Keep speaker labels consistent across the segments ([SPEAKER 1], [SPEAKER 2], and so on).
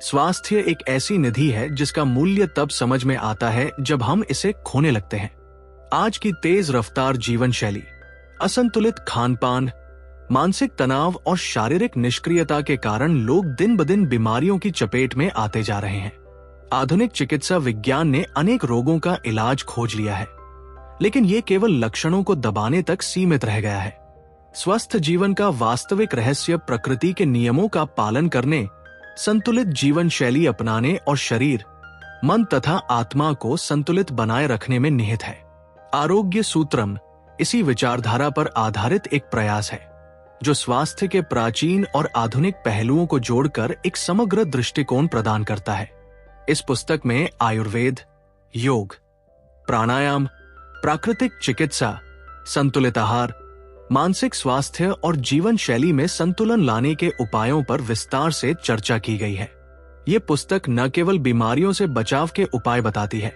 [SPEAKER 1] स्वास्थ्य एक ऐसी निधि है जिसका मूल्य तब समझ में आता है जब हम इसे खोने लगते हैं। आज की तेज रफ्तार जीवन शैली, असंतुलित खान-पान, मानसिक तनाव और शारीरिक निष्क्रियता के कारण लोग दिन ब दिन बीमारियों की चपेट में आते जा रहे हैं। आधुनिक चिकित्सा विज्ञान ने अनेक रोगों का इलाज खोज लिया है, लेकिन ये केवल लक्षणों को दबाने तक सीमित रह गया है। स्वस्थ जीवन का वास्तविक रहस्य प्रकृति के नियमों का पालन करने, संतुलित जीवन शैली अपनाने और शरीर, मन तथा आत्मा को संतुलित बनाए रखने में निहित है। आरोग्य सूत्रम इसी विचारधारा पर आधारित एक प्रयास है, जो स्वास्थ्य के प्राचीन और आधुनिक पहलुओं को जोड़कर एक समग्र दृष्टिकोण प्रदान करता है। इस पुस्तक में आयुर्वेद, योग, प्राणायाम, प्राकृतिक चिकित्सा, संतुलित आहार, मानसिक स्वास्थ्य और जीवन शैली में संतुलन लाने के उपायों पर विस्तार से चर्चा की गई है। ये पुस्तक न केवल बीमारियों से बचाव के उपाय बताती है,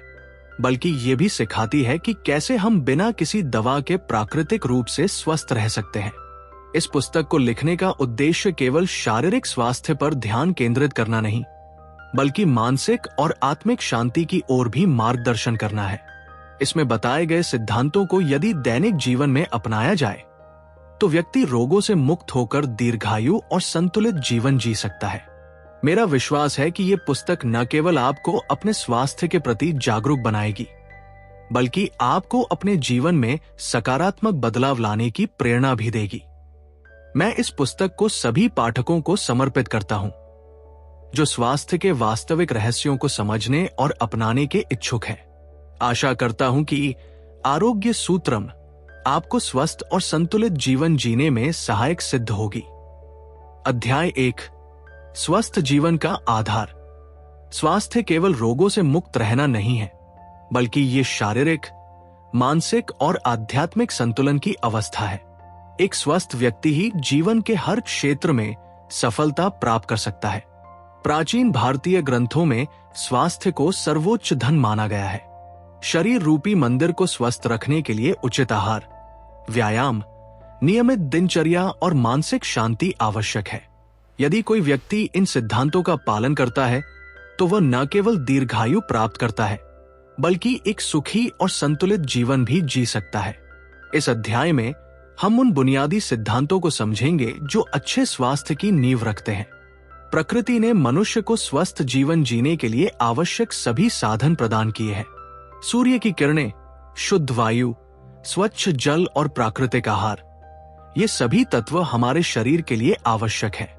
[SPEAKER 1] बल्कि ये भी सिखाती है कि कैसे हम बिना किसी दवा के प्राकृतिक रूप से स्वस्थ रह सकते हैं। इस पुस्तक को लिखने का उद्देश्य केवल शारीरिक स्वास्थ्य पर ध्यान केंद्रित करना नहीं, बल्कि मानसिक और आत्मिक शांति की ओर भी मार्गदर्शन करना है। इसमें बताए गए सिद्धांतों को यदि दैनिक जीवन में अपनाया जाए तो व्यक्ति रोगों से मुक्त होकर दीर्घायु और संतुलित जीवन जी सकता है। मेरा विश्वास है कि ये पुस्तक न केवल आपको अपने स्वास्थ्य के प्रति जागरूक बनाएगी, बल्कि आपको अपने जीवन में सकारात्मक बदलाव लाने की प्रेरणा भी देगी। मैं इस पुस्तक को सभी पाठकों को समर्पित करता हूं जो स्वास्थ्य के वास्तविक रहस्यों को समझने और अपनाने के इच्छुक हैं। आशा करता हूं कि आरोग्य सूत्रम आपको स्वस्थ और संतुलित जीवन जीने में सहायक सिद्ध होगी। अध्याय 1, स्वस्थ जीवन का आधार। स्वास्थ्य केवल रोगों से मुक्त रहना नहीं है, बल्कि ये शारीरिक, मानसिक और आध्यात्मिक संतुलन की अवस्था है। एक स्वस्थ व्यक्ति ही जीवन के हर क्षेत्र में सफलता प्राप्त कर सकता है। प्राचीन भारतीय ग्रंथों में स्वास्थ्य को सर्वोच्च धन माना गया है। शरीर रूपी मंदिर को स्वस्थ रखने के लिए उचित आहार, व्यायाम, नियमित दिनचर्या और मानसिक शांति आवश्यक है। यदि कोई व्यक्ति इन सिद्धांतों का पालन करता है तो वह न केवल दीर्घायु प्राप्त करता है, बल्कि एक सुखी और संतुलित जीवन भी जी सकता है। इस अध्याय में हम उन बुनियादी सिद्धांतों को समझेंगे जो अच्छे स्वास्थ्य की नींव रखते हैं। प्रकृति ने मनुष्य को स्वस्थ जीवन जीने के लिए आवश्यक सभी साधन प्रदान किए हैं। सूर्य की किरणें, शुद्ध वायु, स्वच्छ जल और प्राकृतिक आहार, ये सभी तत्व हमारे शरीर के लिए आवश्यक हैं।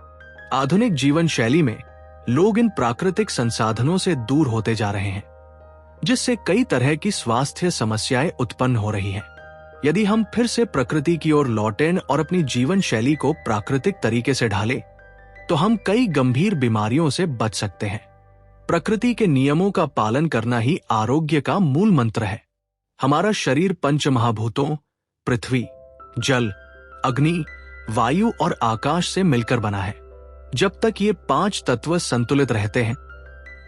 [SPEAKER 1] आधुनिक जीवन शैली में लोग इन प्राकृतिक संसाधनों से दूर होते जा रहे हैं, जिससे कई तरह की स्वास्थ्य समस्याएं उत्पन्न हो रही हैं। यदि हम फिर से प्रकृति की ओर लौटें और अपनी जीवन शैली को प्राकृतिक तरीके से ढालें, तो हम कई गंभीर बीमारियों से बच सकते हैं। प्रकृति के नियमों का पालन करना ही आरोग्य का मूल मंत्र है। हमारा शरीर पंचमहाभूतों पृथ्वी, जल, अग्नि, वायु और आकाश से मिलकर बना है। जब तक ये 5 तत्व संतुलित रहते हैं,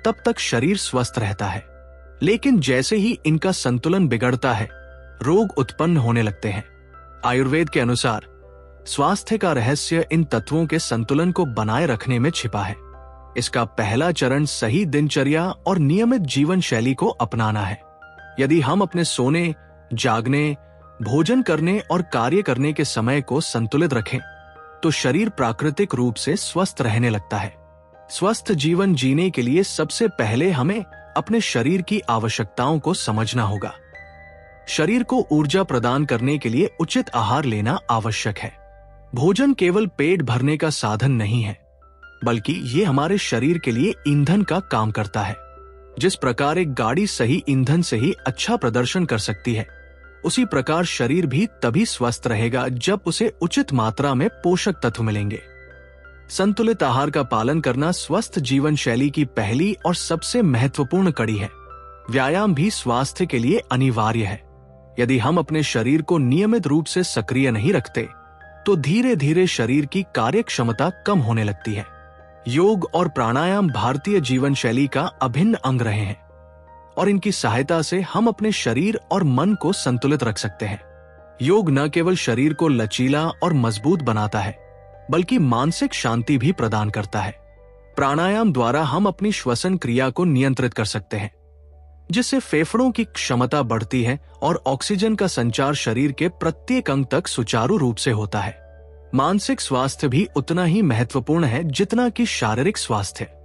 [SPEAKER 1] तब तक शरीर स्वस्थ रहता है। लेकिन जैसे ही इनका संतुलन बिगड़ता है, रोग उत्पन्न होने लगते हैं। आयुर्वेद के अनुसार स्वास्थ्य का रहस्य इन तत्वों के संतुलन को बनाए रखने में छिपा है। इसका पहला चरण सही दिनचर्या और नियमित जीवन शैली को अपनाना है। यदि हम अपने सोने, जागने, भोजन करने और कार्य करने के समय को संतुलित रखें, तो शरीर प्राकृतिक रूप से स्वस्थ रहने लगता है। स्वस्थ जीवन जीने के लिए सबसे पहले हमें अपने शरीर की आवश्यकताओं को समझना होगा। शरीर को ऊर्जा प्रदान करने के लिए उचित आहार लेना आवश्यक है। भोजन केवल पेट भरने का साधन नहीं है, बल्कि ये हमारे शरीर के लिए ईंधन का काम करता है। जिस प्रकार एक गाड़ी सही ईंधन से ही अच्छा प्रदर्शन कर सकती है, उसी प्रकार शरीर भी तभी स्वस्थ रहेगा जब उसे उचित मात्रा में पोषक तत्व मिलेंगे। संतुलित आहार का पालन करना स्वस्थ जीवन शैली की पहली और सबसे महत्वपूर्ण कड़ी है। व्यायाम भी स्वास्थ्य के लिए अनिवार्य है। यदि हम अपने शरीर को नियमित रूप से सक्रिय नहीं रखते, तो धीरे धीरे शरीर की कार्य क्षमता कम होने लगती है। योग और प्राणायाम भारतीय जीवन शैली का अभिन्न अंग रहे हैं और इनकी सहायता से हम अपने शरीर और मन को संतुलित रख सकते हैं। योग न केवल शरीर को लचीला और मजबूत बनाता है, बल्कि मानसिक शांति भी प्रदान करता है। प्राणायाम द्वारा हम अपनी श्वसन क्रिया को नियंत्रित कर सकते हैं, जिससे फेफड़ों की क्षमता बढ़ती है और ऑक्सीजन का संचार शरीर के प्रत्येक अंग तक सुचारू रूप से होता है। मानसिक स्वास्थ्य भी उतना ही महत्वपूर्ण है जितना कि शारीरिक स्वास्थ्य।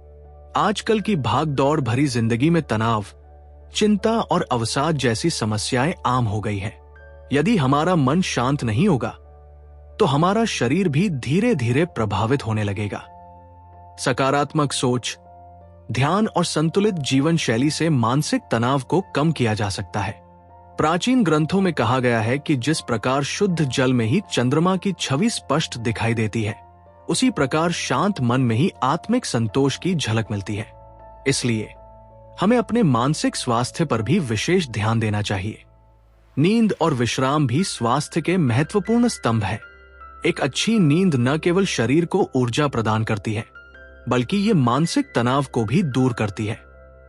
[SPEAKER 1] आजकल की भाग-दौड़ भरी जिंदगी में तनाव, चिंता और अवसाद जैसी समस्याएं आम हो गई हैं। यदि हमारा मन शांत नहीं होगा, तो हमारा शरीर भी धीरे धीरे प्रभावित होने लगेगा। सकारात्मक सोच, ध्यान और संतुलित जीवन शैली से मानसिक तनाव को कम किया जा सकता है। प्राचीन ग्रंथों में कहा गया है कि जिस प्रकार शुद्ध जल में ही चंद्रमा की छवि स्पष्ट दिखाई देती है, उसी प्रकार शांत मन में ही आत्मिक संतोष की झलक मिलती है। इसलिए हमें अपने मानसिक स्वास्थ्य पर भी विशेष ध्यान देना चाहिए। नींद और विश्राम भी स्वास्थ्य के महत्वपूर्ण स्तंभ है। एक अच्छी नींद न केवल शरीर को ऊर्जा प्रदान करती है, बल्कि ये मानसिक तनाव को भी दूर करती है।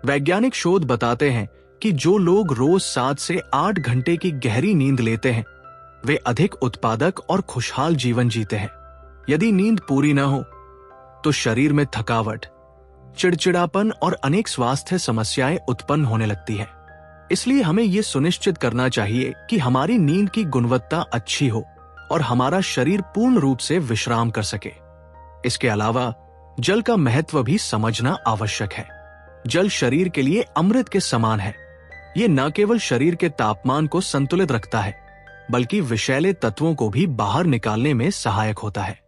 [SPEAKER 1] वैज्ञानिक शोध बताते हैं कि जो लोग रोज 7 से 8 घंटे की गहरी नींद लेते हैं, वे अधिक उत्पादक और खुशहाल जीवन जीते हैं। यदि नींद पूरी न हो, तो शरीर में थकावट, चिड़चिड़ापन और अनेक स्वास्थ्य समस्याएं उत्पन्न होने लगती है। इसलिए हमें यह सुनिश्चित करना चाहिए कि हमारी नींद की गुणवत्ता अच्छी हो और हमारा शरीर पूर्ण रूप से विश्राम कर सके। इसके अलावा जल का महत्व भी समझना आवश्यक है। जल शरीर के लिए अमृत के समान है। ये न केवल शरीर के तापमान को संतुलित रखता है, बल्कि विषैले तत्वों को भी बाहर निकालने में सहायक होता है।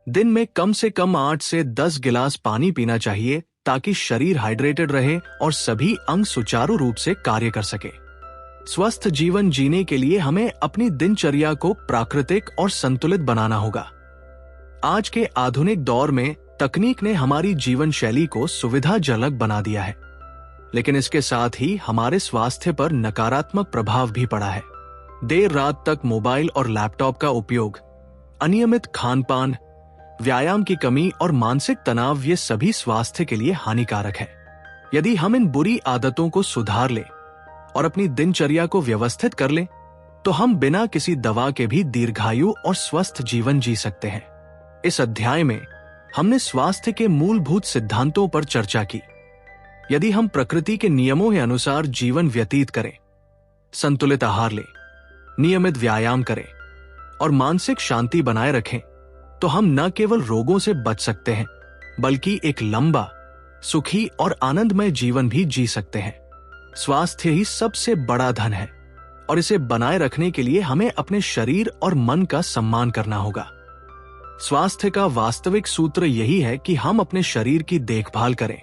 [SPEAKER 1] दिन में कम से कम 8 से 10 गिलास पानी पीना चाहिए, ताकि शरीर हाइड्रेटेड रहे और सभी अंग सुचारू रूप से कार्य कर सके। स्वस्थ जीवन जीने के लिए हमें अपनी दिनचर्या को प्राकृतिक और संतुलित बनाना होगा। आज के आधुनिक दौर में तकनीक ने हमारी जीवन शैली को सुविधाजनक बना दिया है, लेकिन इसके साथ ही हमारे स्वास्थ्य पर नकारात्मक प्रभाव भी पड़ा है। देर रात तक मोबाइल और लैपटॉप का उपयोग, अनियमित खान-पान, व्यायाम की कमी और मानसिक तनाव, ये सभी स्वास्थ्य के लिए हानिकारक है। यदि हम इन बुरी आदतों को सुधार लें और अपनी दिनचर्या को व्यवस्थित कर लें, तो हम बिना किसी दवा के भी दीर्घायु और स्वस्थ जीवन जी सकते हैं। इस अध्याय में हमने स्वास्थ्य के मूलभूत सिद्धांतों पर चर्चा की। यदि हम प्रकृति के नियमों के अनुसार जीवन व्यतीत करें, संतुलित आहार लें, नियमित व्यायाम करें और मानसिक शांति बनाए रखें, तो हम न केवल रोगों से बच सकते हैं, बल्कि एक लंबा, सुखी और आनंदमय जीवन भी जी सकते हैं। स्वास्थ्य ही सबसे बड़ा धन है और इसे बनाए रखने के लिए हमें अपने शरीर और मन का सम्मान करना होगा। स्वास्थ्य का वास्तविक सूत्र यही है कि हम अपने शरीर की देखभाल करें,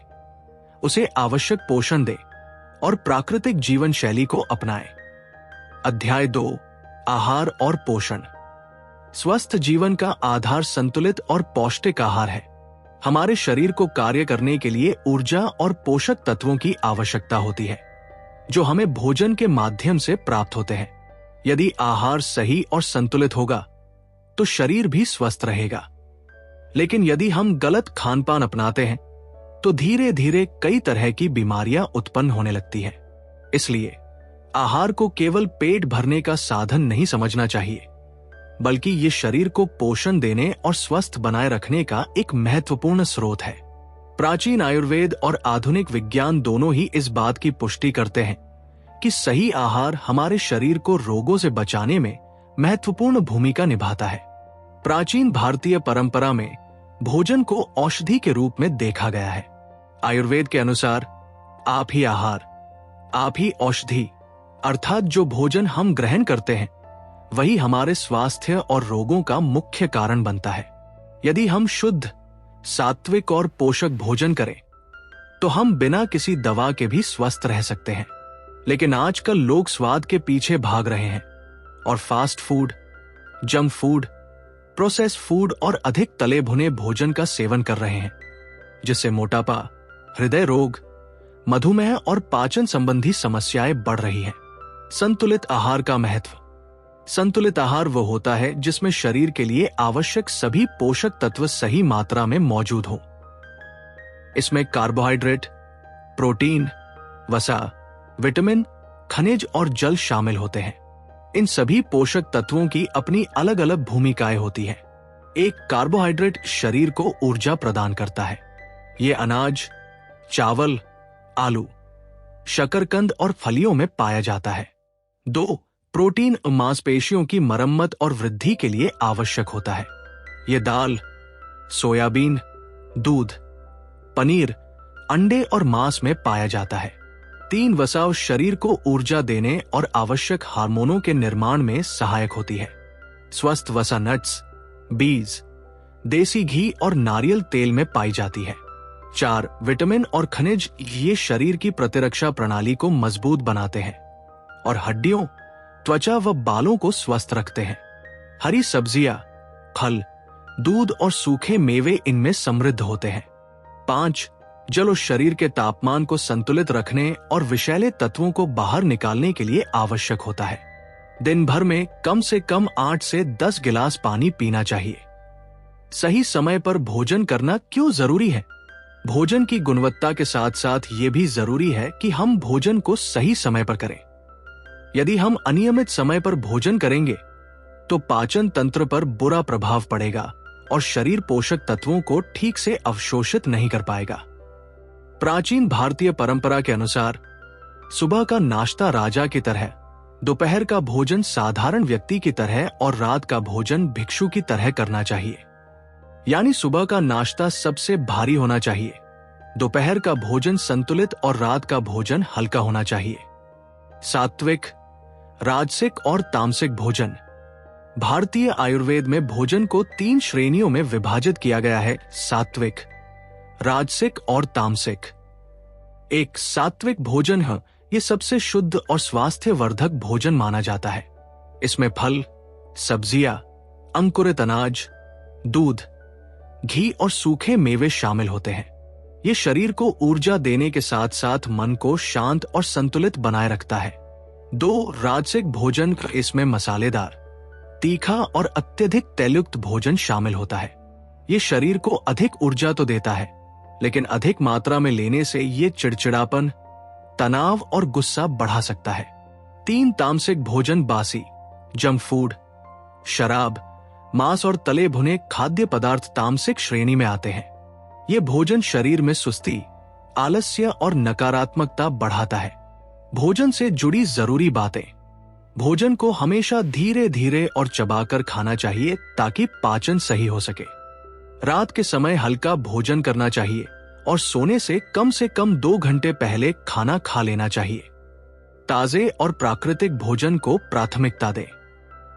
[SPEAKER 1] उसे आवश्यक पोषण दें और प्राकृतिक जीवन शैली को अपनाएं। अध्याय 2, आहार और पोषण। स्वस्थ जीवन का आधार संतुलित और पौष्टिक आहार है। हमारे शरीर को कार्य करने के लिए ऊर्जा और पोषक तत्वों की आवश्यकता होती है, जो हमें भोजन के माध्यम से प्राप्त होते हैं। यदि आहार सही और संतुलित होगा, तो शरीर भी स्वस्थ रहेगा। लेकिन यदि हम गलत खानपान अपनाते हैं, तो धीरे धीरे कई तरह की बीमारियां उत्पन्न होने लगती हैं। इसलिए आहार को केवल पेट भरने का साधन नहीं समझना चाहिए, बल्कि ये शरीर को पोषण देने और स्वस्थ बनाए रखने का एक महत्वपूर्ण स्रोत है। प्राचीन आयुर्वेद और आधुनिक विज्ञान दोनों ही इस बात की पुष्टि करते हैं कि सही आहार हमारे शरीर को रोगों से बचाने में महत्वपूर्ण भूमिका निभाता है। प्राचीन भारतीय परंपरा में भोजन को औषधि के रूप में देखा गया है। आयुर्वेद के अनुसार आप ही आहार, आप ही औषधि, अर्थात जो भोजन हम ग्रहण करते हैं, वही हमारे स्वास्थ्य और रोगों का मुख्य कारण बनता है। यदि हम शुद्ध, सात्विक और पोषक भोजन करें, तो हम बिना किसी दवा के भी स्वस्थ रह सकते हैं। लेकिन आजकल लोग स्वाद के पीछे भाग रहे हैं और fast food, junk food, process food और अधिक तले भुने भोजन का सेवन कर रहे हैं, जिससे मोटापा, हृदय रोग, मधुमेह और पाचन संबंधी समस्याएं बढ़ रही हैं। संतुलित आहार का महत्व। संतुलित आहार वो होता है जिसमें शरीर के लिए आवश्यक सभी पोषक तत्व सही मात्रा में मौजूद हों। इसमें कार्बोहाइड्रेट, प्रोटीन, वसा, विटामिन, खनिज और जल शामिल होते हैं। इन सभी पोषक तत्वों की अपनी अलग अलग भूमिकाएं होती हैं। एक कार्बोहाइड्रेट शरीर को ऊर्जा प्रदान करता है, ये अनाज, चावल, आलू, शकरकंद और फलियों में पाया जाता है। 2. प्रोटीन मांसपेशियों की मरम्मत और वृद्धि के लिए आवश्यक होता है। ये दाल, सोयाबीन, दूध, पनीर, अंडे और मांस में पाया जाता है। 3. वसा शरीर को ऊर्जा देने और आवश्यक हार्मोनों के निर्माण में सहायक होती है। स्वस्थ वसा नट्स, बीज, देसी घी और नारियल तेल में पाई जाती है। 4. विटामिन और खनिज ये शरीर की प्रतिरक्षा प्रणाली को मजबूत बनाते हैं और हड्डियों, त्वचा व बालों को स्वस्थ रखते हैं। हरी सब्जियां, फल, दूध और सूखे मेवे इनमें समृद्ध होते हैं। 5. जल और शरीर के तापमान को संतुलित रखने और विषैले तत्वों को बाहर निकालने के लिए आवश्यक होता है। दिन भर में कम से कम 8 से 10 गिलास पानी पीना चाहिए। सही समय पर भोजन करना क्यों जरूरी है? भोजन की गुणवत्ता के साथ साथ ये भी जरूरी है कि हम भोजन को सही समय पर करें। यदि हम अनियमित समय पर भोजन करेंगे तो पाचन तंत्र पर बुरा प्रभाव पड़ेगा और शरीर पोषक तत्वों को ठीक से अवशोषित नहीं कर पाएगा। प्राचीन भारतीय परंपरा के अनुसार सुबह का नाश्ता राजा की तरह, दोपहर का भोजन साधारण व्यक्ति की तरह और रात का भोजन भिक्षु की तरह करना चाहिए। यानी सुबह का नाश्ता सबसे भारी होना चाहिए, दोपहर का भोजन संतुलित और रात का भोजन हल्का होना चाहिए। सात्विक, राजसिक और तामसिक भोजन। भारतीय आयुर्वेद में भोजन को 3 श्रेणियों में विभाजित किया गया है: सात्विक, राजसिक और तामसिक। 1. सात्विक भोजन है, ये सबसे शुद्ध और स्वास्थ्यवर्धक भोजन माना जाता है। इसमें फल, सब्जियां, अंकुरित अनाज, दूध, घी और सूखे मेवे शामिल होते हैं। ये शरीर को ऊर्जा देने के साथ साथ मन को शांत और संतुलित बनाए रखता है। 2. राजसिक भोजन, इसमें मसालेदार, तीखा और अत्यधिक तैलयुक्त भोजन शामिल होता है। ये शरीर को अधिक ऊर्जा तो देता है, लेकिन अधिक मात्रा में लेने से ये चिड़चिड़ापन, तनाव और गुस्सा बढ़ा सकता है। 3. तामसिक भोजन, बासी, जंक फूड, शराब, मांस और तले भुने खाद्य पदार्थ तामसिक श्रेणी में आते हैं। ये भोजन शरीर में सुस्ती, आलस्य और नकारात्मकता बढ़ाता है। भोजन से जुड़ी जरूरी बातें। भोजन को हमेशा धीरे धीरे और चबाकर खाना चाहिए ताकि पाचन सही हो सके। रात के समय हल्का भोजन करना चाहिए और सोने से कम 2 घंटे पहले खाना खा लेना चाहिए। ताजे और प्राकृतिक भोजन को प्राथमिकता दें।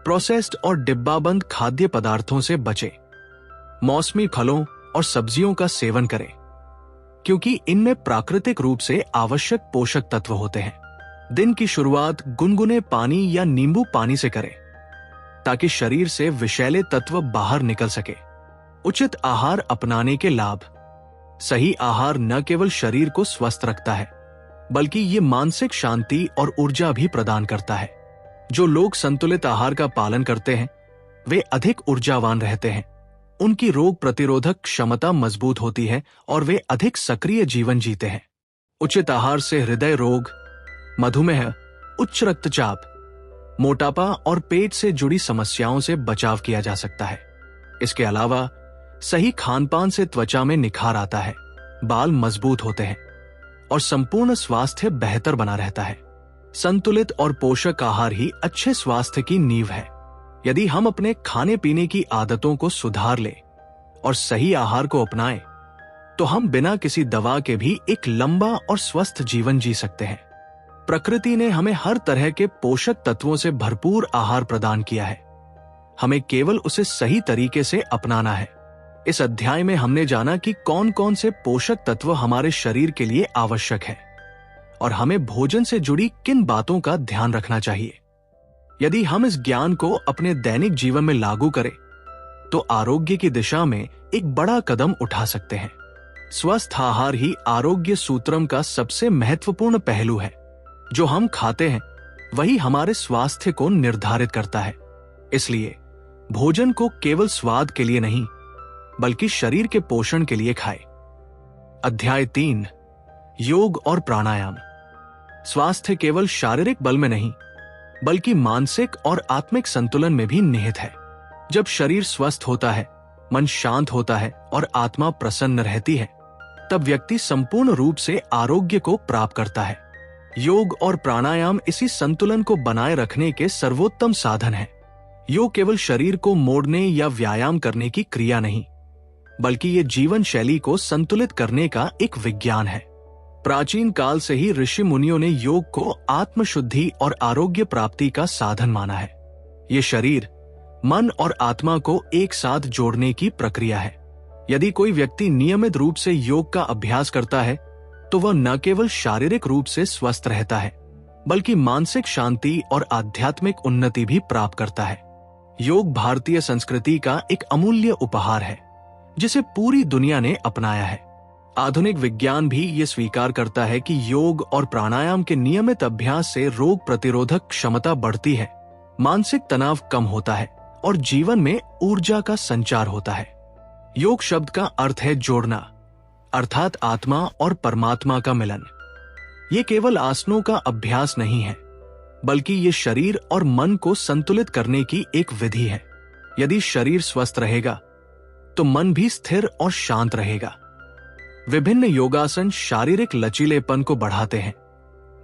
[SPEAKER 1] प्रोसेस्ड और डिब्बाबंद खाद्य पदार्थों से बचें। मौसमी फलों और सब्जियों का सेवन करें, क्योंकि इनमें प्राकृतिक रूप से आवश्यक पोषक तत्व होते हैं। दिन की शुरुआत गुनगुने पानी या नींबू पानी से करें ताकि शरीर से विषैले तत्व बाहर निकल सके। उचित आहार अपनाने के लाभ। सही आहार न केवल शरीर को स्वस्थ रखता है, बल्कि ये मानसिक शांति और ऊर्जा भी प्रदान करता है। जो लोग संतुलित आहार का पालन करते हैं वे अधिक ऊर्जावान रहते हैं, उनकी रोग प्रतिरोधक क्षमता मजबूत होती है और वे अधिक सक्रिय जीवन जीते हैं। उचित आहार से हृदय रोग, मधुमेह, उच्च रक्तचाप, मोटापा और पेट से जुड़ी समस्याओं से बचाव किया जा सकता है। इसके अलावा सही खानपान से त्वचा में निखार आता है, बाल मजबूत होते हैं और संपूर्ण स्वास्थ्य बेहतर बना रहता है। संतुलित और पोषक आहार ही अच्छे स्वास्थ्य की नींव है। यदि हम अपने खाने पीने की आदतों को सुधार लें और सही आहार को अपनाएं, तो हम बिना किसी दवा के भी एक लंबा और स्वस्थ जीवन जी सकते हैं। प्रकृति ने हमें हर तरह के पोषक तत्वों से भरपूर आहार प्रदान किया है, हमें केवल उसे सही तरीके से अपनाना है। इस अध्याय में हमने जाना कि कौन कौन से पोषक तत्व हमारे शरीर के लिए आवश्यक है और हमें भोजन से जुड़ी किन बातों का ध्यान रखना चाहिए। यदि हम इस ज्ञान को अपने दैनिक जीवन में लागू करें तो आरोग्य की दिशा में एक बड़ा कदम उठा सकते हैं। स्वस्थ आहार ही आरोग्य सूत्रम का सबसे महत्वपूर्ण पहलू है। जो हम खाते हैं वही हमारे स्वास्थ्य को निर्धारित करता है। इसलिए भोजन को केवल स्वाद के लिए नहीं, बल्कि शरीर के पोषण के लिए खाएं। अध्याय 3, योग और प्राणायाम। स्वास्थ्य केवल शारीरिक बल में नहीं, बल्कि मानसिक और आत्मिक संतुलन में भी निहित है। जब शरीर स्वस्थ होता है, मन शांत होता है और आत्मा प्रसन्न रहती है, तब व्यक्ति संपूर्ण रूप से आरोग्य को प्राप्त करता है। योग और प्राणायाम इसी संतुलन को बनाए रखने के सर्वोत्तम साधन हैं। योग केवल शरीर को मोड़ने या व्यायाम करने की क्रिया नहीं, बल्कि ये जीवन शैली को संतुलित करने का एक विज्ञान है। प्राचीन काल से ही ऋषि मुनियों ने योग को आत्मशुद्धि और आरोग्य प्राप्ति का साधन माना है। ये शरीर, मन और आत्मा को एक साथ जोड़ने की प्रक्रिया है। यदि कोई व्यक्ति नियमित रूप से योग का अभ्यास करता है तो वह न केवल शारीरिक रूप से स्वस्थ रहता है, बल्कि मानसिक शांति और आध्यात्मिक उन्नति भी प्राप्त करता है। योग भारतीय संस्कृति का एक अमूल्य उपहार है, जिसे पूरी दुनिया ने अपनाया है। आधुनिक विज्ञान भी ये स्वीकार करता है कि योग और प्राणायाम के नियमित अभ्यास से रोग प्रतिरोधक क्षमता बढ़ती है, मानसिक तनाव कम होता है और जीवन में ऊर्जा का संचार होता है। योग शब्द का अर्थ है जोड़ना, अर्थात आत्मा और परमात्मा का मिलन। ये केवल आसनों का अभ्यास नहीं है, बल्कि ये शरीर और मन को संतुलित करने की एक विधि है। यदि शरीर स्वस्थ रहेगा तो मन भी स्थिर और शांत रहेगा। विभिन्न योगासन शारीरिक लचीलेपन को बढ़ाते हैं,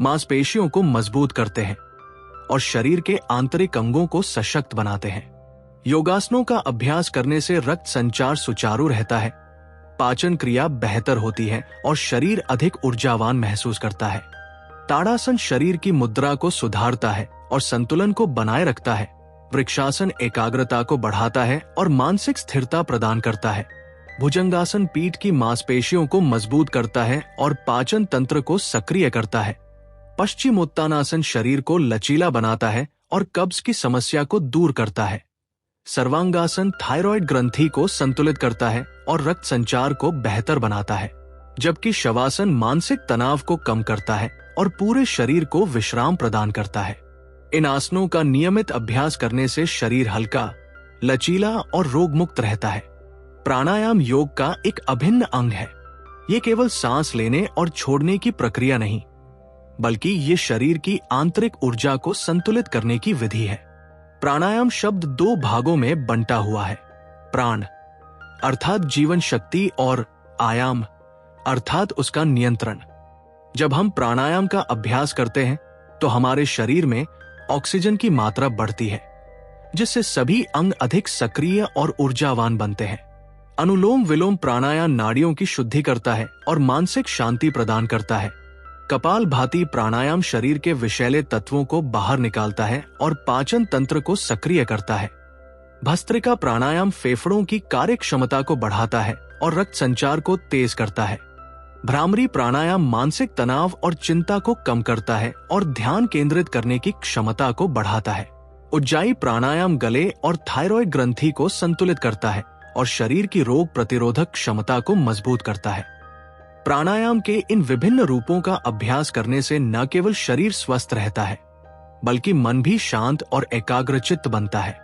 [SPEAKER 1] मांसपेशियों को मजबूत करते हैं और शरीर के आंतरिक अंगों को सशक्त बनाते हैं। योगासनों का अभ्यास करने से रक्त संचार सुचारू रहता है, पाचन क्रिया बेहतर होती है और शरीर अधिक ऊर्जावान महसूस करता है। ताड़ासन शरीर की मुद्रा को सुधारता है और संतुलन को बनाए रखता है। वृक्षासन एकाग्रता को बढ़ाता है और मानसिक स्थिरता प्रदान करता है। भुजंगासन पीठ की मांसपेशियों को मजबूत करता है और पाचन तंत्र को सक्रिय करता है। पश्चिमोत्तानासन शरीर को लचीला बनाता है और कब्ज की समस्या को दूर करता है। सर्वांगासन थायराइड ग्रंथि को संतुलित करता है और रक्त संचार को बेहतर बनाता है, जबकि शवासन मानसिक तनाव को कम करता है और पूरे शरीर को विश्राम प्रदान करता है। इन आसनों का नियमित अभ्यास करने से शरीर हल्का, लचीला और रोगमुक्त रहता है। प्राणायाम योग का एक अभिन्न अंग है। ये केवल सांस लेने और छोड़ने की प्रक्रिया नहीं, बल्कि ये शरीर की आंतरिक ऊर्जा को संतुलित करने की विधि है। प्राणायाम शब्द दो भागों में बंटा हुआ है। प्राण अर्थात जीवन शक्ति और आयाम अर्थात उसका नियंत्रण। जब हम प्राणायाम का अभ्यास करते हैं तो हमारे शरीर में ऑक्सीजन की मात्रा बढ़ती है, जिससे सभी अंग अधिक सक्रिय और ऊर्जावान बनते हैं। अनुलोम विलोम प्राणायाम नाड़ियों की शुद्धि करता है और मानसिक शांति प्रदान करता है। कपालभाति प्राणायाम शरीर के विषैले तत्वों को बाहर निकालता है और पाचन तंत्र को सक्रिय करता है। भस्त्रिका प्राणायाम फेफड़ों की कार्य क्षमता को बढ़ाता है और रक्त संचार को तेज करता है। भ्रामरी प्राणायाम मानसिक तनाव और चिंता को कम करता है और ध्यान केंद्रित करने की क्षमता को बढ़ाता है। उज्जाई प्राणायाम गले और थायराइड ग्रंथि को संतुलित करता है और शरीर की रोग प्रतिरोधक क्षमता को मजबूत करता है। प्राणायाम के इन विभिन्न रूपों का अभ्यास करने से न केवल शरीर स्वस्थ रहता है, बल्कि मन भी शांत और एकाग्रचित्त बनता है।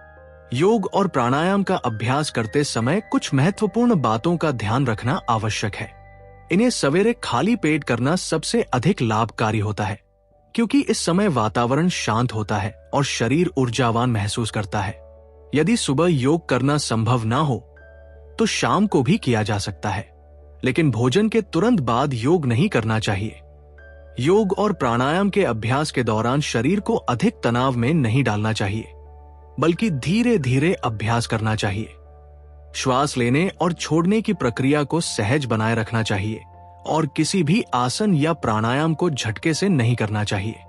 [SPEAKER 1] योग और प्राणायाम का अभ्यास करते समय कुछ महत्वपूर्ण बातों का ध्यान रखना आवश्यक है। इन्हें सवेरे खाली पेट करना सबसे अधिक लाभकारी होता है, क्योंकि इस समय वातावरण शांत होता है और शरीर ऊर्जावान महसूस करता है। यदि सुबह योग करना संभव ना हो तो शाम को भी किया जा सकता है, लेकिन भोजन के तुरंत बाद योग नहीं करना चाहिए। योग और प्राणायाम के अभ्यास के दौरान शरीर को अधिक तनाव में नहीं डालना चाहिए, बल्कि धीरे धीरे अभ्यास करना चाहिए। श्वास लेने और छोड़ने की प्रक्रिया को सहज बनाए रखना चाहिए और किसी भी आसन या प्राणायाम को झटके से नहीं करना चाहिए।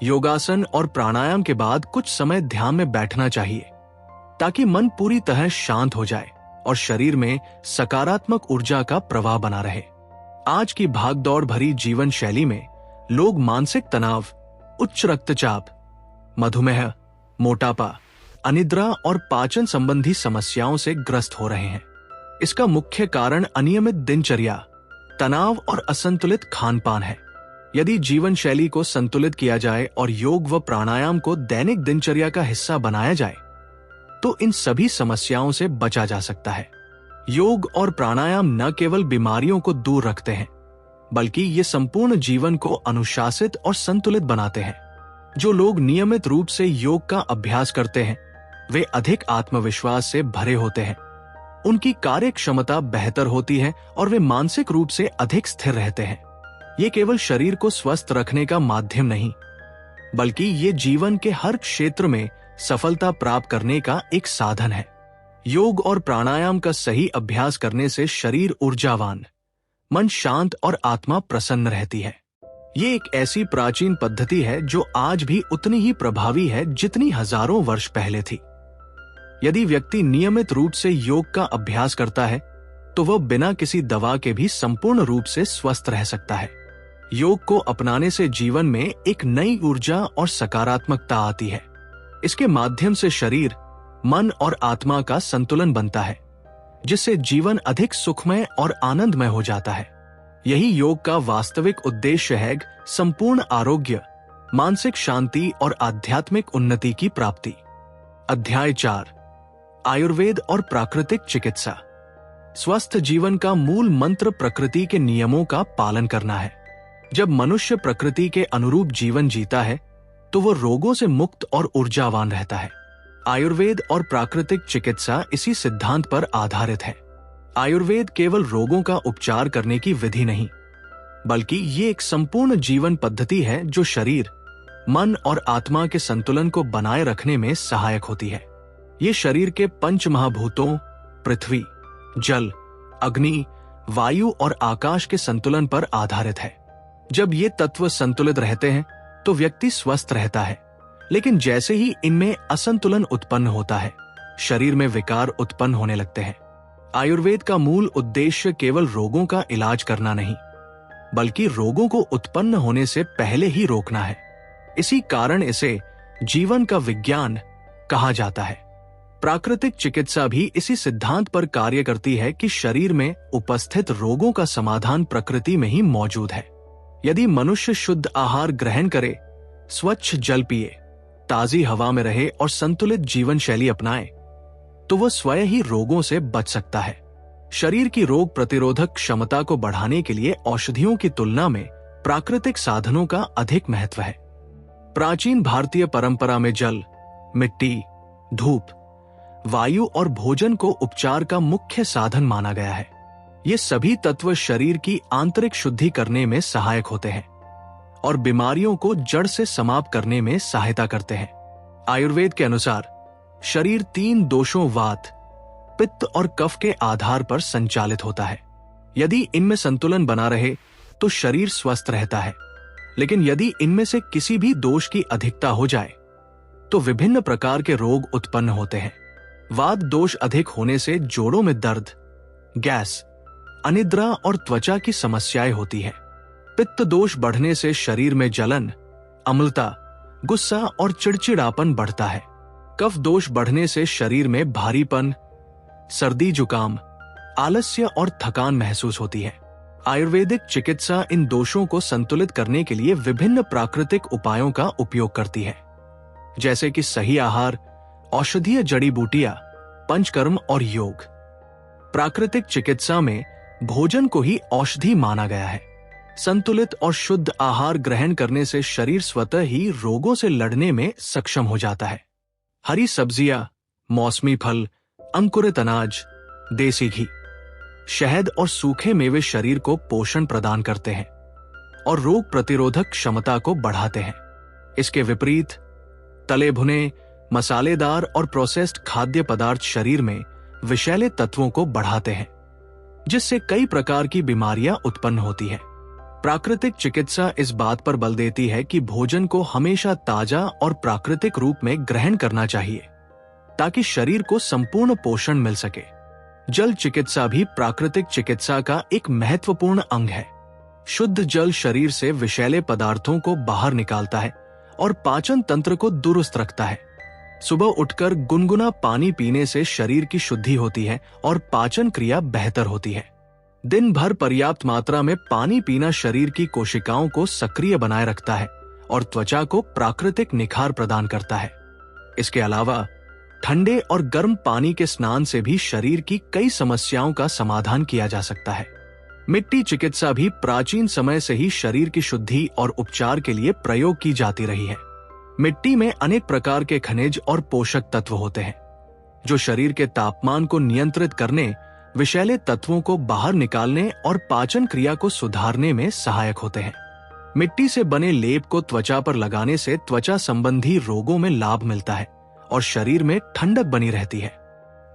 [SPEAKER 1] योगासन और प्राणायाम के बाद कुछ समय ध्यान में बैठना चाहिए, ताकि मन पूरी तरह शांत हो जाए और शरीर में सकारात्मक ऊर्जा का प्रवाह बना रहे। आज की भागदौड़ भरी जीवन शैली में लोग मानसिक तनाव, उच्च रक्तचाप, मधुमेह, मोटापा, अनिद्रा और पाचन संबंधी समस्याओं से ग्रस्त हो रहे हैं। इसका मुख्य कारण अनियमित दिनचर्या, तनाव और असंतुलित खान-पान है। यदि जीवन शैली को संतुलित किया जाए और योग व प्राणायाम को दैनिक दिनचर्या का हिस्सा बनाया जाए, तो इन सभी समस्याओं से बचा जा सकता है। योग और प्राणायाम न केवल बीमारियों को दूर रखते हैं, बल्कि ये संपूर्ण जीवन को अनुशासित और संतुलित बनाते हैं। जो लोग नियमित रूप से योग का अभ्यास करते हैं, वे अधिक आत्मविश्वास से भरे होते हैं, उनकी कार्य क्षमता बेहतर होती है और वे मानसिक रूप से अधिक स्थिर रहते हैं। ये केवल शरीर को स्वस्थ रखने का माध्यम नहीं, बल्कि ये जीवन के हर क्षेत्र में सफलता प्राप्त करने का एक साधन है। योग और प्राणायाम का सही अभ्यास करने से शरीर ऊर्जावान, मन शांत और आत्मा प्रसन्न रहती है। ये एक ऐसी प्राचीन पद्धति है जो आज भी उतनी ही प्रभावी है जितनी हजारों वर्ष पहले थी। यदि व्यक्ति नियमित रूप से योग का अभ्यास करता है तो वह बिना किसी दवा के भी संपूर्ण रूप से स्वस्थ रह सकता है। योग को अपनाने से जीवन में एक नई ऊर्जा और सकारात्मकता आती है। इसके माध्यम से शरीर, मन और आत्मा का संतुलन बनता है, जिससे जीवन अधिक सुखमय और आनंदमय हो जाता है। यही योग का वास्तविक उद्देश्य है, संपूर्ण आरोग्य, मानसिक शांति और आध्यात्मिक उन्नति की प्राप्ति। अध्याय 4, आयुर्वेद और प्राकृतिक चिकित्सा। स्वस्थ जीवन का मूल मंत्र प्रकृति के नियमों का पालन करना है। जब मनुष्य प्रकृति के अनुरूप जीवन जीता है तो वह रोगों से मुक्त और ऊर्जावान रहता है। आयुर्वेद और प्राकृतिक चिकित्सा इसी सिद्धांत पर आधारित है। आयुर्वेद केवल रोगों का उपचार करने की विधि नहीं, बल्कि ये एक संपूर्ण जीवन पद्धति है जो शरीर, मन और आत्मा के संतुलन को बनाए रखने में सहायक होती है। ये शरीर के पंच महाभूतों पृथ्वी, जल, अग्नि, वायु और आकाश के संतुलन पर आधारित है। जब ये तत्व संतुलित रहते हैं तो व्यक्ति स्वस्थ रहता है, लेकिन जैसे ही इनमें असंतुलन उत्पन्न होता है, शरीर में विकार उत्पन्न होने लगते हैं। आयुर्वेद का मूल उद्देश्य केवल रोगों का इलाज करना नहीं, बल्कि रोगों को उत्पन्न होने से पहले ही रोकना है। इसी कारण इसे जीवन का विज्ञान कहा जाता है। प्राकृतिक चिकित्सा भी इसी सिद्धांत पर कार्य करती है कि शरीर में उपस्थित रोगों का समाधान प्रकृति में ही मौजूद है। यदि मनुष्य शुद्ध आहार ग्रहण करे, स्वच्छ जल पिए, ताजी हवा में रहे और संतुलित जीवन शैली अपनाए, तो वह स्वयं ही रोगों से बच सकता है। शरीर की रोग प्रतिरोधक क्षमता को बढ़ाने के लिए औषधियों की तुलना में प्राकृतिक साधनों का अधिक महत्व है। प्राचीन भारतीय परंपरा में जल, मिट्टी, धूप, वायु और भोजन को उपचार का मुख्य साधन माना गया है। ये सभी तत्व शरीर की आंतरिक शुद्धि करने में सहायक होते हैं और बीमारियों को जड़ से समाप्त करने में सहायता करते हैं। आयुर्वेद के अनुसार शरीर 3 दोषों वात, पित्त और कफ के आधार पर संचालित होता है। यदि इनमें संतुलन बना रहे तो शरीर स्वस्थ रहता है, लेकिन यदि इनमें से किसी भी दोष की अधिकता हो जाए तो विभिन्न प्रकार के रोग उत्पन्न होते हैं। वात दोष अधिक होने से जोड़ों में दर्द, गैस, अनिद्रा और त्वचा की समस्याएं होती है। पित्त दोष बढ़ने से शरीर में जलन, अम्लता, गुस्सा और चिड़चिड़ापन बढ़ता है। कफ दोष बढ़ने से शरीर में भारीपन, सर्दी जुकाम, आलस्य और थकान महसूस होती है। आयुर्वेदिक चिकित्सा इन दोषों को संतुलित करने के लिए विभिन्न प्राकृतिक उपायों का उपयोग करती है, जैसे कि सही आहार, औषधीय जड़ी बूटियां, पंचकर्म और योग। प्राकृतिक चिकित्सा में भोजन को ही औषधि माना गया है। संतुलित और शुद्ध आहार ग्रहण करने से शरीर स्वतः ही रोगों से लड़ने में सक्षम हो जाता है। हरी सब्जियां, मौसमी फल, अंकुरित अनाज, देसी घी, शहद और सूखे मेवे शरीर को पोषण प्रदान करते हैं और रोग प्रतिरोधक क्षमता को बढ़ाते हैं। इसके विपरीत तले भुने, मसालेदार और प्रोसेस्ड खाद्य पदार्थ शरीर में विषैले तत्वों को बढ़ाते हैं, जिससे कई प्रकार की बीमारियां उत्पन्न होती हैं। प्राकृतिक चिकित्सा इस बात पर बल देती है कि भोजन को हमेशा ताजा और प्राकृतिक रूप में ग्रहण करना चाहिए, ताकि शरीर को संपूर्ण पोषण मिल सके। जल चिकित्सा भी प्राकृतिक चिकित्सा का एक महत्वपूर्ण अंग है। शुद्ध जल शरीर से विषैले पदार्थों को बाहर निकालता है और पाचन तंत्र को दुरुस्त रखता है। सुबह उठकर गुनगुना पानी पीने से शरीर की शुद्धि होती है और पाचन क्रिया बेहतर होती है। दिन भर पर्याप्त मात्रा में पानी पीना शरीर की कोशिकाओं को सक्रिय बनाए रखता है और त्वचा को प्राकृतिक निखार प्रदान करता है। इसके अलावा ठंडे और गर्म पानी के स्नान से भी शरीर की कई समस्याओं का समाधान किया जा सकता है। मिट्टी चिकित्सा भी प्राचीन समय से ही शरीर की शुद्धि और उपचार के लिए प्रयोग की जाती रही है। मिट्टी में अनेक प्रकार के खनिज और पोषक तत्व होते हैं, जो शरीर के तापमान को नियंत्रित करने, विषैले तत्वों को बाहर निकालने और पाचन क्रिया को सुधारने में सहायक होते हैं। मिट्टी से बने लेप को त्वचा पर लगाने से त्वचा संबंधी रोगों में लाभ मिलता है और शरीर में ठंडक बनी रहती है।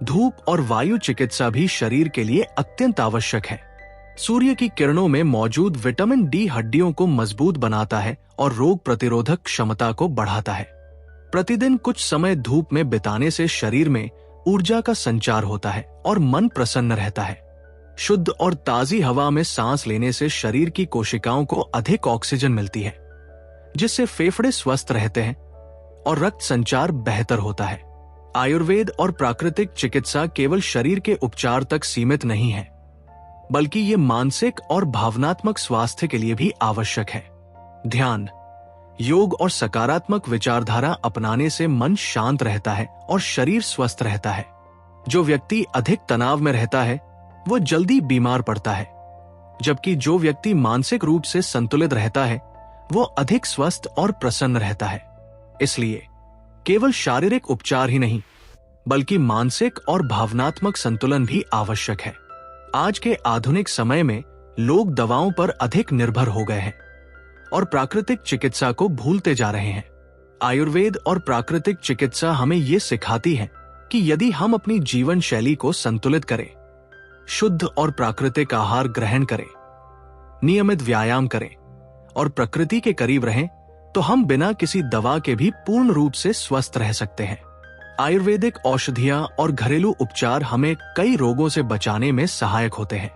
[SPEAKER 1] धूप और वायु चिकित्सा भी शरीर के लिए अत्यंत आवश्यक है। सूर्य की किरणों में मौजूद विटामिन डी हड्डियों को मजबूत बनाता है और रोग प्रतिरोधक क्षमता को बढ़ाता है। प्रतिदिन कुछ समय धूप में बिताने से शरीर में ऊर्जा का संचार होता है और मन प्रसन्न रहता है। शुद्ध और ताजी हवा में सांस लेने से शरीर की कोशिकाओं को अधिक ऑक्सीजन मिलती है, जिससे फेफड़े स्वस्थ रहते हैं और रक्त संचार बेहतर होता है। आयुर्वेद और प्राकृतिक चिकित्सा केवल शरीर के उपचार तक सीमित नहीं है, बल्कि ये मानसिक और भावनात्मक स्वास्थ्य के लिए भी आवश्यक है। ध्यान, योग और सकारात्मक विचारधारा अपनाने से मन शांत रहता है और शरीर स्वस्थ रहता है। जो व्यक्ति अधिक तनाव में रहता है वो जल्दी बीमार पड़ता है, जबकि जो व्यक्ति मानसिक रूप से संतुलित रहता है वो अधिक स्वस्थ और प्रसन्न रहता है। इसलिए केवल शारीरिक उपचार ही नहीं, बल्कि मानसिक और भावनात्मक संतुलन भी आवश्यक है। आज के आधुनिक समय में लोग दवाओं पर अधिक निर्भर हो गए हैं और प्राकृतिक चिकित्सा को भूलते जा रहे हैं। आयुर्वेद और प्राकृतिक चिकित्सा हमें ये सिखाती है कि यदि हम अपनी जीवन शैली को संतुलित करें, शुद्ध और प्राकृतिक आहार ग्रहण करें, नियमित व्यायाम करें और प्रकृति के करीब रहें, तो हम बिना किसी दवा के भी पूर्ण रूप से स्वस्थ रह सकते हैं। आयुर्वेदिक औषधियां और घरेलू उपचार हमें कई रोगों से बचाने में सहायक होते हैं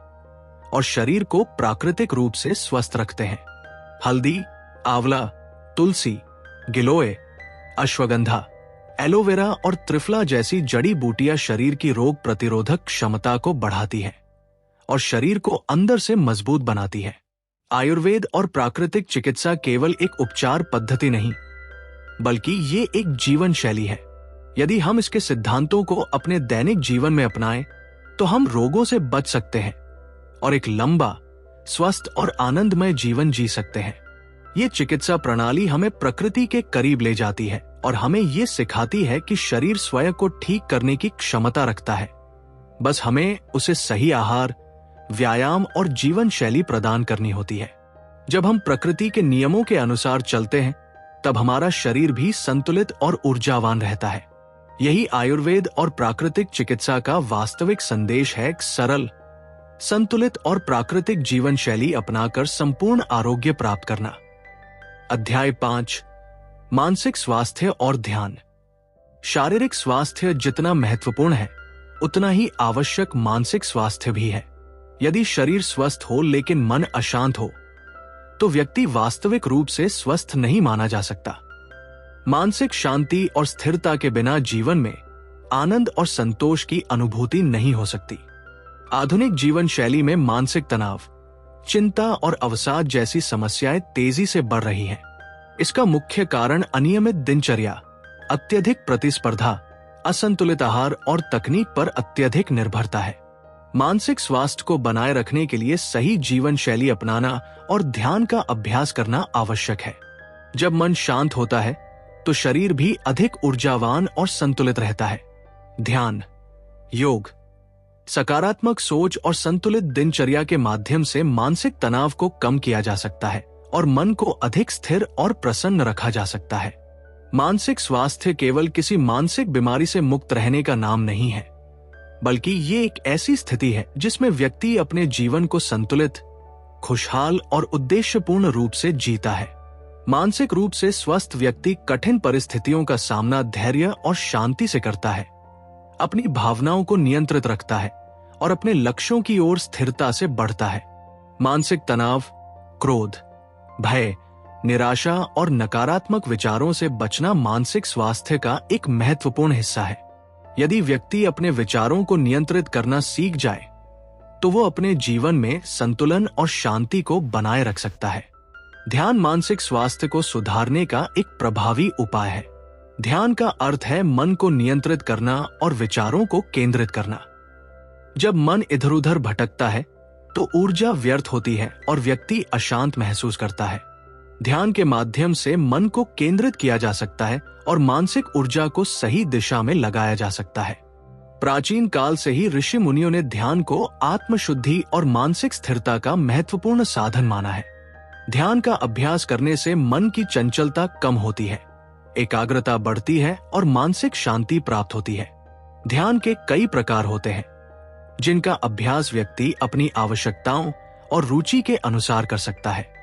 [SPEAKER 1] और शरीर को प्राकृतिक रूप से स्वस्थ रखते हैं। हल्दी, आंवला, तुलसी, गिलोय, अश्वगंधा, एलोवेरा और त्रिफला जैसी जड़ी बूटियां शरीर की रोग प्रतिरोधक क्षमता को बढ़ाती है और शरीर को अंदर से मजबूत बनाती है। आयुर्वेद और प्राकृतिक चिकित्सा केवल एक उपचार पद्धति नहीं, बल्कि ये एक जीवन शैली है। यदि हम इसके सिद्धांतों को अपने दैनिक जीवन में अपनाएं, तो हम रोगों से बच सकते हैं और एक लंबा, स्वस्थ और आनंदमय जीवन जी सकते हैं। ये चिकित्सा प्रणाली हमें प्रकृति के करीब ले जाती है और हमें ये सिखाती है कि शरीर स्वयं को ठीक करने की क्षमता रखता है। बस हमें उसे सही आहार, व्यायाम और जीवन शैली प्रदान करनी होती है। जब हम प्रकृति के नियमों के अनुसार चलते हैं, तब हमारा शरीर भी संतुलित और ऊर्जावान रहता है। यही आयुर्वेद और प्राकृतिक चिकित्सा का वास्तविक संदेश है। एक सरल, संतुलित और प्राकृतिक जीवन शैली अपनाकर संपूर्ण आरोग्य प्राप्त करना। अध्याय 5, मानसिक स्वास्थ्य और ध्यान। शारीरिक स्वास्थ्य जितना महत्वपूर्ण है, उतना ही आवश्यक मानसिक स्वास्थ्य भी है। यदि शरीर स्वस्थ हो लेकिन मन अशांत हो, तो व्यक्ति वास्तविक रूप से स्वस्थ नहीं माना जा सकता। मानसिक शांति और स्थिरता के बिना जीवन में आनंद और संतोष की अनुभूति नहीं हो सकती। आधुनिक जीवन शैली में मानसिक तनाव, चिंता और अवसाद जैसी समस्याएं तेजी से बढ़ रही हैं। इसका मुख्य कारण अनियमित दिनचर्या, अत्यधिक प्रतिस्पर्धा, असंतुलित आहार और तकनीक पर अत्यधिक निर्भरता है। मानसिक स्वास्थ्य को बनाए रखने के लिए सही जीवन शैली अपनाना और ध्यान का अभ्यास करना आवश्यक है। जब मन शांत होता है, तो शरीर भी अधिक ऊर्जावान और संतुलित रहता है। ध्यान, योग, सकारात्मक सोच और संतुलित दिनचर्या के माध्यम से मानसिक तनाव को कम किया जा सकता है और मन को अधिक स्थिर और प्रसन्न रखा जा सकता है। मानसिक स्वास्थ्य केवल किसी मानसिक बीमारी से मुक्त रहने का नाम नहीं है, बल्कि ये एक ऐसी स्थिति है जिसमें व्यक्ति अपने जीवन को संतुलित, खुशहाल और उद्देश्यपूर्ण रूप से जीता है। मानसिक रूप से स्वस्थ व्यक्ति कठिन परिस्थितियों का सामना धैर्य और शांति से करता है, अपनी भावनाओं को नियंत्रित रखता है और अपने लक्ष्यों की ओर स्थिरता से बढ़ता है। मानसिक तनाव, क्रोध, भय, निराशा और नकारात्मक विचारों से बचना मानसिक स्वास्थ्य का एक महत्वपूर्ण हिस्सा है। यदि व्यक्ति अपने विचारों को नियंत्रित करना सीख जाए, तो वो अपने जीवन में संतुलन और शांति को बनाए रख सकता है। ध्यान मानसिक स्वास्थ्य को सुधारने का एक प्रभावी उपाय है। ध्यान का अर्थ है मन को नियंत्रित करना और विचारों को केंद्रित करना। जब मन इधर उधर भटकता है, तो ऊर्जा व्यर्थ होती है और व्यक्ति अशांत महसूस करता है। ध्यान के माध्यम से मन को केंद्रित किया जा सकता है और मानसिक ऊर्जा को सही दिशा में लगाया जा सकता है। प्राचीन काल से ही ऋषि मुनियों ने ध्यान को आत्मशुद्धि और मानसिक स्थिरता का महत्वपूर्ण साधन माना है। ध्यान का अभ्यास करने से मन की चंचलता कम होती है, एकाग्रता बढ़ती है और मानसिक शांति प्राप्त होती है। ध्यान के कई प्रकार होते हैं, जिनका अभ्यास व्यक्ति अपनी आवश्यकताओं और रुचि के अनुसार कर सकता है।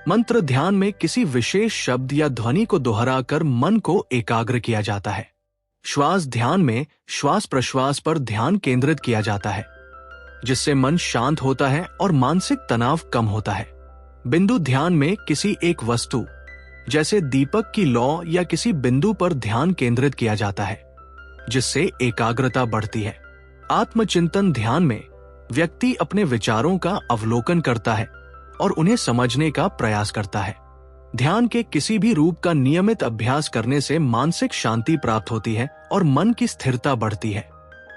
[SPEAKER 1] मंत्र ध्यान में किसी विशेष शब्द या ध्वनि को दोहराकर मन को एकाग्र किया जाता है। श्वास ध्यान में श्वास प्रश्वास पर ध्यान केंद्रित किया जाता है, जिससे मन शांत होता है और मानसिक तनाव कम होता है। बिंदु ध्यान में किसी एक वस्तु जैसे दीपक की लौ या किसी बिंदु पर ध्यान केंद्रित किया जाता है, जिससे एकाग्रता बढ़ती है। आत्मचिंतन ध्यान में व्यक्ति अपने विचारों का अवलोकन करता है और उन्हें समझने का प्रयास करता है। ध्यान के किसी भी रूप का नियमित अभ्यास करने से मानसिक शांति प्राप्त होती है और मन की स्थिरता बढ़ती है।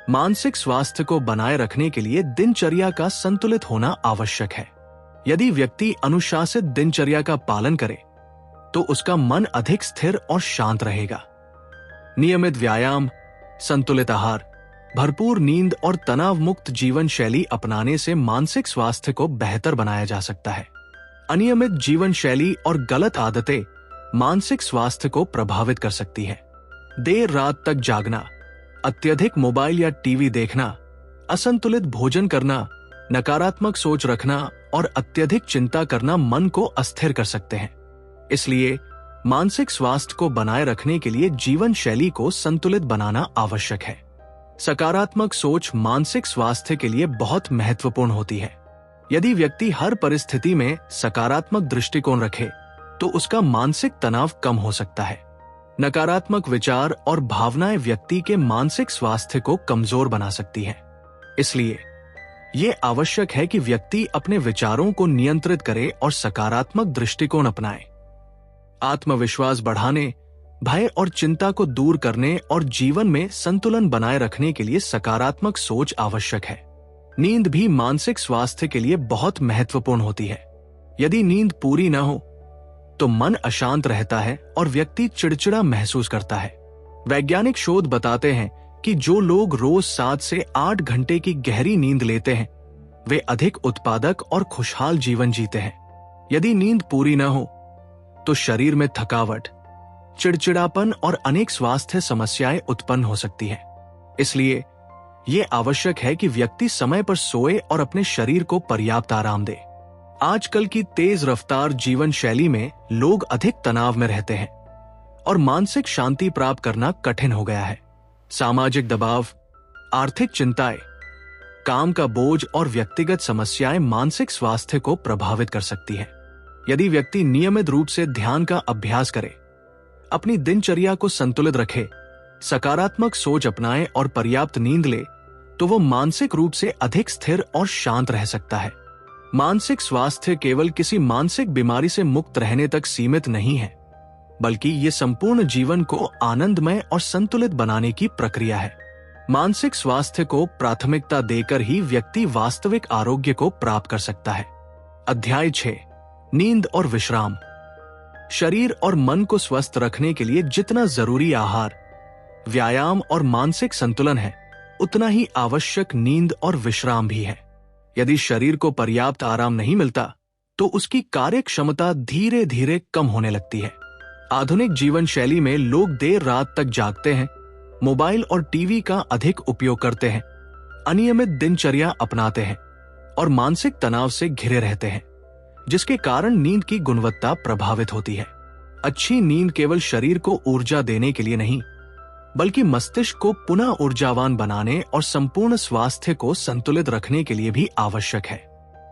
[SPEAKER 1] मानसिक स्वास्थ्य को बनाए रखने के लिए दिनचर्या का संतुलित होना आवश्यक है। यदि व्यक्ति अनुशासित दिनचर्या का पालन करे तो उसका मन अधिक स्थिर और शांत रहेगा। नियमित व्यायाम, संतुलित आहार, भरपूर नींद और तनाव मुक्त जीवन शैली अपनाने से मानसिक स्वास्थ्य को बेहतर बनाया जा सकता है। अनियमित जीवन शैली और गलत आदतें मानसिक स्वास्थ्य को प्रभावित कर सकती है। देर रात तक जागना, अत्यधिक मोबाइल या टीवी देखना, असंतुलित भोजन करना, नकारात्मक सोच रखना और अत्यधिक चिंता करना मन को अस्थिर कर सकते हैं। इसलिए मानसिक स्वास्थ्य को बनाए रखने के लिए जीवन शैली को संतुलित बनाना आवश्यक है। सकारात्मक सोच मानसिक स्वास्थ्य के लिए बहुत महत्वपूर्ण होती है। यदि व्यक्ति हर परिस्थिति में सकारात्मक दृष्टिकोण रखे तो उसका मानसिक तनाव कम हो सकता है। नकारात्मक विचार और भावनाएं व्यक्ति के मानसिक स्वास्थ्य को कमजोर बना सकती हैं। इसलिए ये आवश्यक है कि व्यक्ति अपने विचारों को नियंत्रित करे और सकारात्मक दृष्टिकोण अपनाए। आत्मविश्वास बढ़ाने, भय और चिंता को दूर करने और जीवन में संतुलन बनाए रखने के लिए सकारात्मक सोच आवश्यक है। नींद भी मानसिक स्वास्थ्य के लिए बहुत महत्वपूर्ण होती है। यदि नींद पूरी न हो तो मन अशांत रहता है और व्यक्ति चिड़चिड़ा महसूस करता है। वैज्ञानिक शोध बताते हैं कि जो लोग रोज 7 से 8 घंटे की गहरी नींद लेते हैं, वे अधिक उत्पादक और खुशहाल जीवन जीते हैं। यदि नींद पूरी न हो तो शरीर में थकावट, चिड़चिड़ापन और अनेक स्वास्थ्य समस्याएं उत्पन्न हो सकती हैं। इसलिए यह आवश्यक है कि व्यक्ति समय पर सोए और अपने शरीर को पर्याप्त आराम दे। आजकल की तेज रफ्तार जीवन शैली में लोग अधिक तनाव में रहते हैं और मानसिक शांति प्राप्त करना कठिन हो गया है। सामाजिक दबाव, आर्थिक चिंताएं, काम का बोझ और व्यक्तिगत समस्याएं मानसिक स्वास्थ्य को प्रभावित कर सकती हैं। यदि व्यक्ति नियमित रूप से ध्यान का अभ्यास करे, अपनी दिनचर्या को संतुलित रखे, सकारात्मक सोच अपनाए और पर्याप्त नींद ले, तो वो मानसिक रूप से अधिक स्थिर और शांत रह सकता है। मानसिक स्वास्थ्य केवल किसी मानसिक बीमारी से मुक्त रहने तक सीमित नहीं है, बल्कि ये संपूर्ण जीवन को आनंदमय और संतुलित बनाने की प्रक्रिया है। मानसिक स्वास्थ्य को प्राथमिकता देकर ही व्यक्ति वास्तविक आरोग्य को प्राप्त कर सकता है। अध्याय 6, नींद और विश्राम। शरीर और मन को स्वस्थ रखने के लिए जितना जरूरी आहार, व्यायाम और मानसिक संतुलन है, उतना ही आवश्यक नींद और विश्राम भी है। यदि शरीर को पर्याप्त आराम नहीं मिलता तो उसकी कार्य क्षमता धीरे धीरे कम होने लगती है। आधुनिक जीवन शैली में लोग देर रात तक जागते हैं, मोबाइल और टीवी का अधिक उपयोग करते हैं, अनियमित दिनचर्या अपनाते हैं और मानसिक तनाव से घिरे रहते हैं, जिसके कारण नींद की गुणवत्ता प्रभावित होती है। अच्छी नींद केवल शरीर को ऊर्जा देने के लिए नहीं, बल्कि मस्तिष्क को पुनः ऊर्जावान बनाने और संपूर्ण स्वास्थ्य को संतुलित रखने के लिए भी आवश्यक है।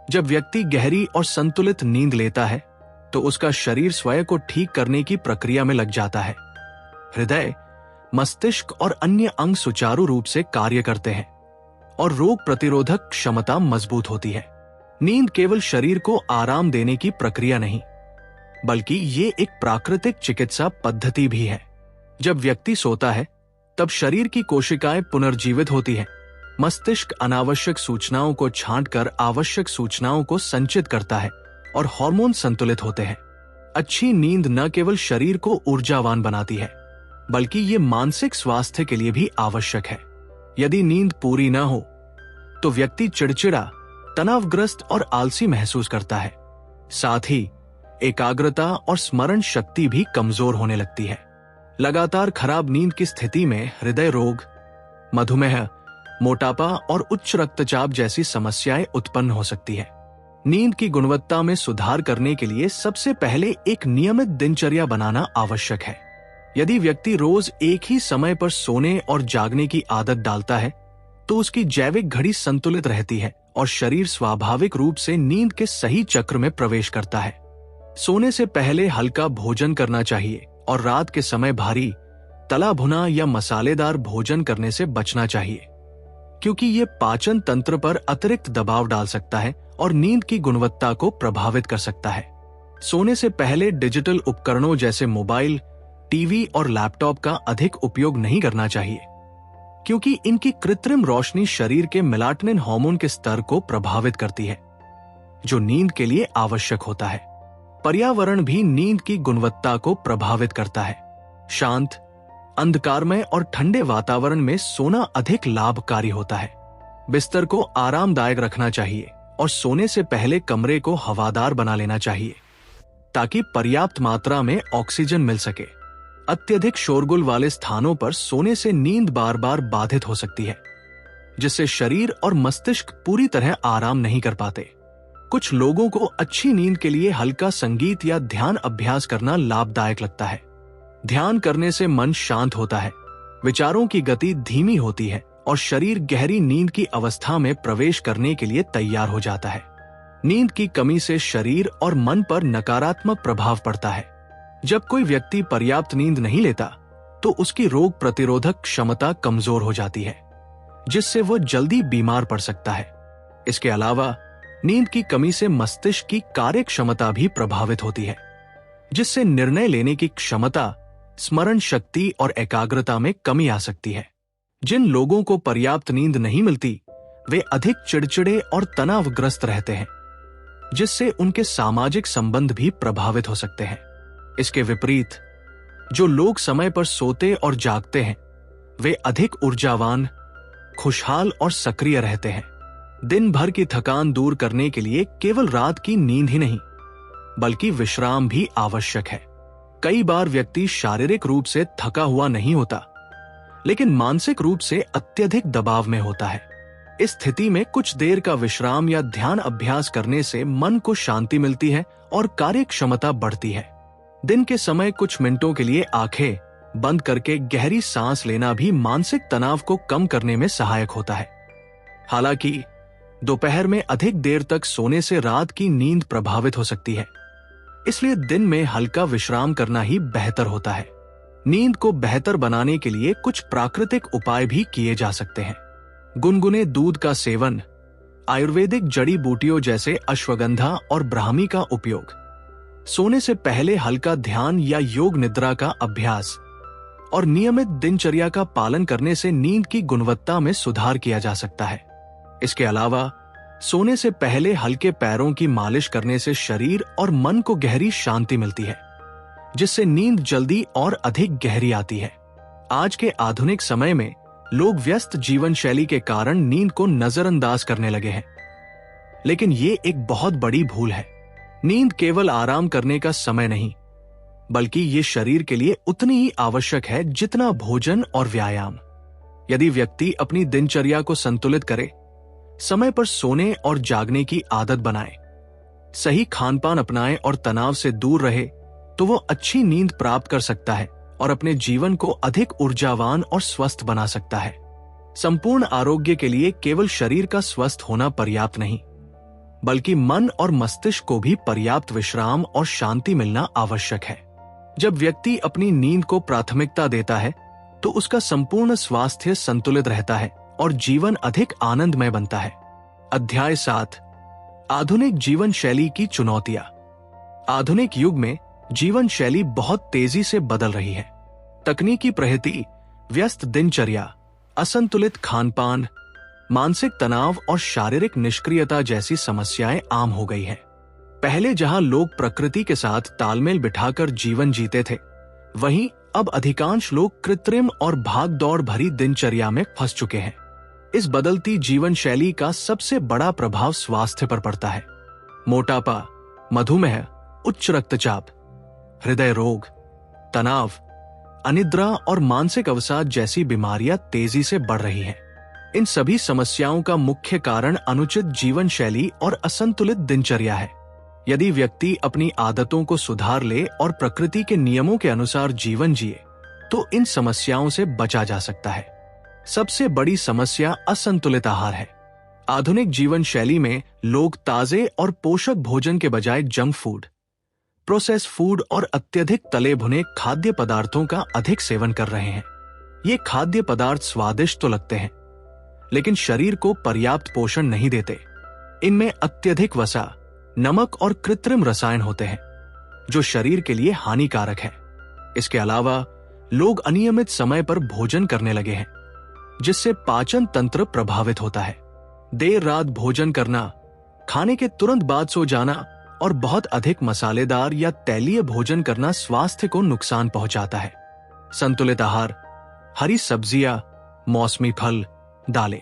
[SPEAKER 1] जब व्यक्ति गहरी और संतुलित नींद लेता है तो उसका शरीर स्वयं को ठीक करने की प्रक्रिया में लग जाता है। हृदय, मस्तिष्क और अन्य अंग सुचारू रूप से कार्य करते हैं और रोग प्रतिरोधक क्षमता मजबूत होती है। नींद केवल शरीर को आराम देने की प्रक्रिया नहीं, बल्कि ये एक प्राकृतिक चिकित्सा पद्धति भी है। जब व्यक्ति सोता है तब शरीर की कोशिकाएं पुनर्जीवित होती हैं, मस्तिष्क अनावश्यक सूचनाओं को छांटकर आवश्यक सूचनाओं को संचित करता है और हार्मोन संतुलित होते हैं। अच्छी नींद न केवल शरीर को ऊर्जावान बनाती है, बल्कि ये मानसिक स्वास्थ्य के लिए भी आवश्यक है। यदि नींद पूरी न हो तो व्यक्ति चिड़चिड़ा, तनावग्रस्त और आलसी महसूस करता है। साथ ही एकाग्रता और स्मरण शक्ति भी कमजोर होने लगती है। लगातार खराब नींद की स्थिति में हृदय रोग, मधुमेह, मोटापा और उच्च रक्तचाप जैसी समस्याएं उत्पन्न हो सकती है। नींद की गुणवत्ता में सुधार करने के लिए सबसे पहले एक नियमित दिनचर्या बनाना आवश्यक है। यदि व्यक्ति रोज एक ही समय पर सोने और जागने की आदत डालता है तो उसकी जैविक घड़ी संतुलित रहती है और शरीर स्वाभाविक रूप से नींद के सही चक्र में प्रवेश करता है। सोने से पहले हल्का भोजन करना चाहिए और रात के समय भारी, तला भुना या मसालेदार भोजन करने से बचना चाहिए, क्योंकि ये पाचन तंत्र पर अतिरिक्त दबाव डाल सकता है और नींद की गुणवत्ता को प्रभावित कर सकता है। सोने से पहले डिजिटल उपकरणों जैसे मोबाइल, टीवी और लैपटॉप का अधिक उपयोग नहीं करना चाहिए, क्योंकि इनकी कृत्रिम रोशनी शरीर के मेलाटोनिन हार्मोन के स्तर को प्रभावित करती है, जो नींद के लिए आवश्यक होता है। पर्यावरण भी नींद की गुणवत्ता को प्रभावित करता है। शांत, अंधकारमय और ठंडे वातावरण में सोना अधिक लाभकारी होता है। बिस्तर को आरामदायक रखना चाहिए और सोने से पहले कमरे को हवादार बना लेना चाहिए ताकि पर्याप्त मात्रा में ऑक्सीजन मिल सके। अत्यधिक शोरगुल वाले स्थानों पर सोने से नींद बार बार बाधित हो सकती है, जिससे शरीर और मस्तिष्क पूरी तरह आराम नहीं कर पाते। कुछ लोगों को अच्छी नींद के लिए हल्का संगीत या ध्यान अभ्यास करना लाभदायक लगता है। ध्यान करने से मन शांत होता है, विचारों की गति धीमी होती है और शरीर गहरी नींद की अवस्था में प्रवेश करने के लिए तैयार हो जाता है। नींद की कमी से शरीर और मन पर नकारात्मक प्रभाव पड़ता है। जब कोई व्यक्ति पर्याप्त नींद नहीं लेता तो उसकी रोग प्रतिरोधक क्षमता कमजोर हो जाती है, जिससे वो जल्दी बीमार पड़ सकता है। इसके अलावा नींद की कमी से मस्तिष्क की कार्य क्षमता भी प्रभावित होती है, जिससे निर्णय लेने की क्षमता, स्मरण शक्ति और एकाग्रता में कमी आ सकती है। जिन लोगों को पर्याप्त नींद नहीं मिलती वे अधिक चिड़चिड़े और तनावग्रस्त रहते हैं, जिससे उनके सामाजिक संबंध भी प्रभावित हो सकते हैं। इसके विपरीत जो लोग समय पर सोते और जागते हैं वे अधिक ऊर्जावान, खुशहाल और सक्रिय रहते हैं। दिन भर की थकान दूर करने के लिए केवल रात की नींद ही नहीं बल्कि विश्राम भी आवश्यक है। कई बार व्यक्ति शारीरिक रूप से थका हुआ नहीं होता, लेकिन मानसिक रूप से अत्यधिक दबाव में होता है। इस स्थिति में कुछ देर का विश्राम या ध्यान अभ्यास करने से मन को शांति मिलती है और कार्य क्षमता बढ़ती है। दिन के समय कुछ मिनटों के लिए आंखें बंद करके गहरी सांस लेना भी मानसिक तनाव को कम करने में सहायक होता है। हालांकि दोपहर में अधिक देर तक सोने से रात की नींद प्रभावित हो सकती है, इसलिए दिन में हल्का विश्राम करना ही बेहतर होता है। नींद को बेहतर बनाने के लिए कुछ प्राकृतिक उपाय भी किए जा सकते हैं। गुनगुने दूध का सेवन, आयुर्वेदिक जड़ी बूटियों जैसे अश्वगंधा और ब्राह्मी का उपयोग, सोने से पहले हल्का ध्यान या योग निद्रा का अभ्यास और नियमित दिनचर्या का पालन करने से नींद की गुणवत्ता में सुधार किया जा सकता है। इसके अलावा सोने से पहले हल्के पैरों की मालिश करने से शरीर और मन को गहरी शांति मिलती है, जिससे नींद जल्दी और अधिक गहरी आती है। आज के आधुनिक समय में लोग व्यस्त जीवन शैली के कारण नींद को नजरअंदाज करने लगे हैं, लेकिन ये एक बहुत बड़ी भूल है। नींद केवल आराम करने का समय नहीं, बल्कि ये शरीर के लिए उतनी ही आवश्यक है जितना भोजन और व्यायाम। यदि व्यक्ति अपनी दिनचर्या को संतुलित करे, समय पर सोने और जागने की आदत बनाए, सही खानपान अपनाए और तनाव से दूर रहे, तो वो अच्छी नींद प्राप्त कर सकता है और अपने जीवन को अधिक ऊर्जावान और स्वस्थ बना सकता है। संपूर्ण आरोग्य के लिए केवल शरीर का स्वस्थ होना पर्याप्त नहीं, बल्कि मन और मस्तिष्क को भी पर्याप्त विश्राम और शांति मिलना आवश्यक है। जब व्यक्ति अपनी नींद को प्राथमिकता देता है, तो उसका संपूर्ण स्वास्थ्य संतुलित रहता है और जीवन अधिक आनंदमय बनता है। अध्याय 7, आधुनिक जीवन शैली की चुनौतियां। आधुनिक युग में जीवन शैली बहुत तेजी से बदल रही है। तकनीकी प्रगति, व्यस्त दिनचर्या, असंतुलित खानपान, मानसिक तनाव और शारीरिक निष्क्रियता जैसी समस्याएं आम हो गई हैं। पहले जहां लोग प्रकृति के साथ तालमेल बिठाकर जीवन जीते थे, वहीं अब अधिकांश लोग कृत्रिम और भाग-दौड़ भरी दिनचर्या में फंस चुके हैं। इस बदलती जीवन शैली का सबसे बड़ा प्रभाव स्वास्थ्य पर पड़ता है। मोटापा, मधुमेह, उच्च रक्तचाप, हृदय रोग, तनाव, अनिद्रा और मानसिक अवसाद जैसी बीमारियां तेजी से बढ़ रही हैं। इन सभी समस्याओं का मुख्य कारण अनुचित जीवन शैली और असंतुलित दिनचर्या है। यदि व्यक्ति अपनी आदतों को सुधार ले और प्रकृति के नियमों के अनुसार जीवन जिए, तो इन समस्याओं से बचा जा सकता है। सबसे बड़ी समस्या असंतुलित आहार है। आधुनिक जीवन शैली में लोग ताजे और पोषक भोजन के बजाय जंक फूड, प्रोसेस फूड और अत्यधिक तले भुने खाद्य पदार्थों का अधिक सेवन कर रहे हैं। ये खाद्य पदार्थ स्वादिष्ट तो लगते हैं, लेकिन शरीर को पर्याप्त पोषण नहीं देते। इनमें अत्यधिक वसा, नमक और कृत्रिम रसायन होते हैं, जो शरीर के लिए हानिकारक है। इसके अलावा लोग अनियमित समय पर भोजन करने लगे हैं, जिससे पाचन तंत्र प्रभावित होता है। देर रात भोजन करना, खाने के तुरंत बाद सो जाना और बहुत अधिक मसालेदार या तैलीय भोजन करना स्वास्थ्य को नुकसान पहुंचाता है। संतुलित आहार, हरी सब्जियां, मौसमी फल, दालें,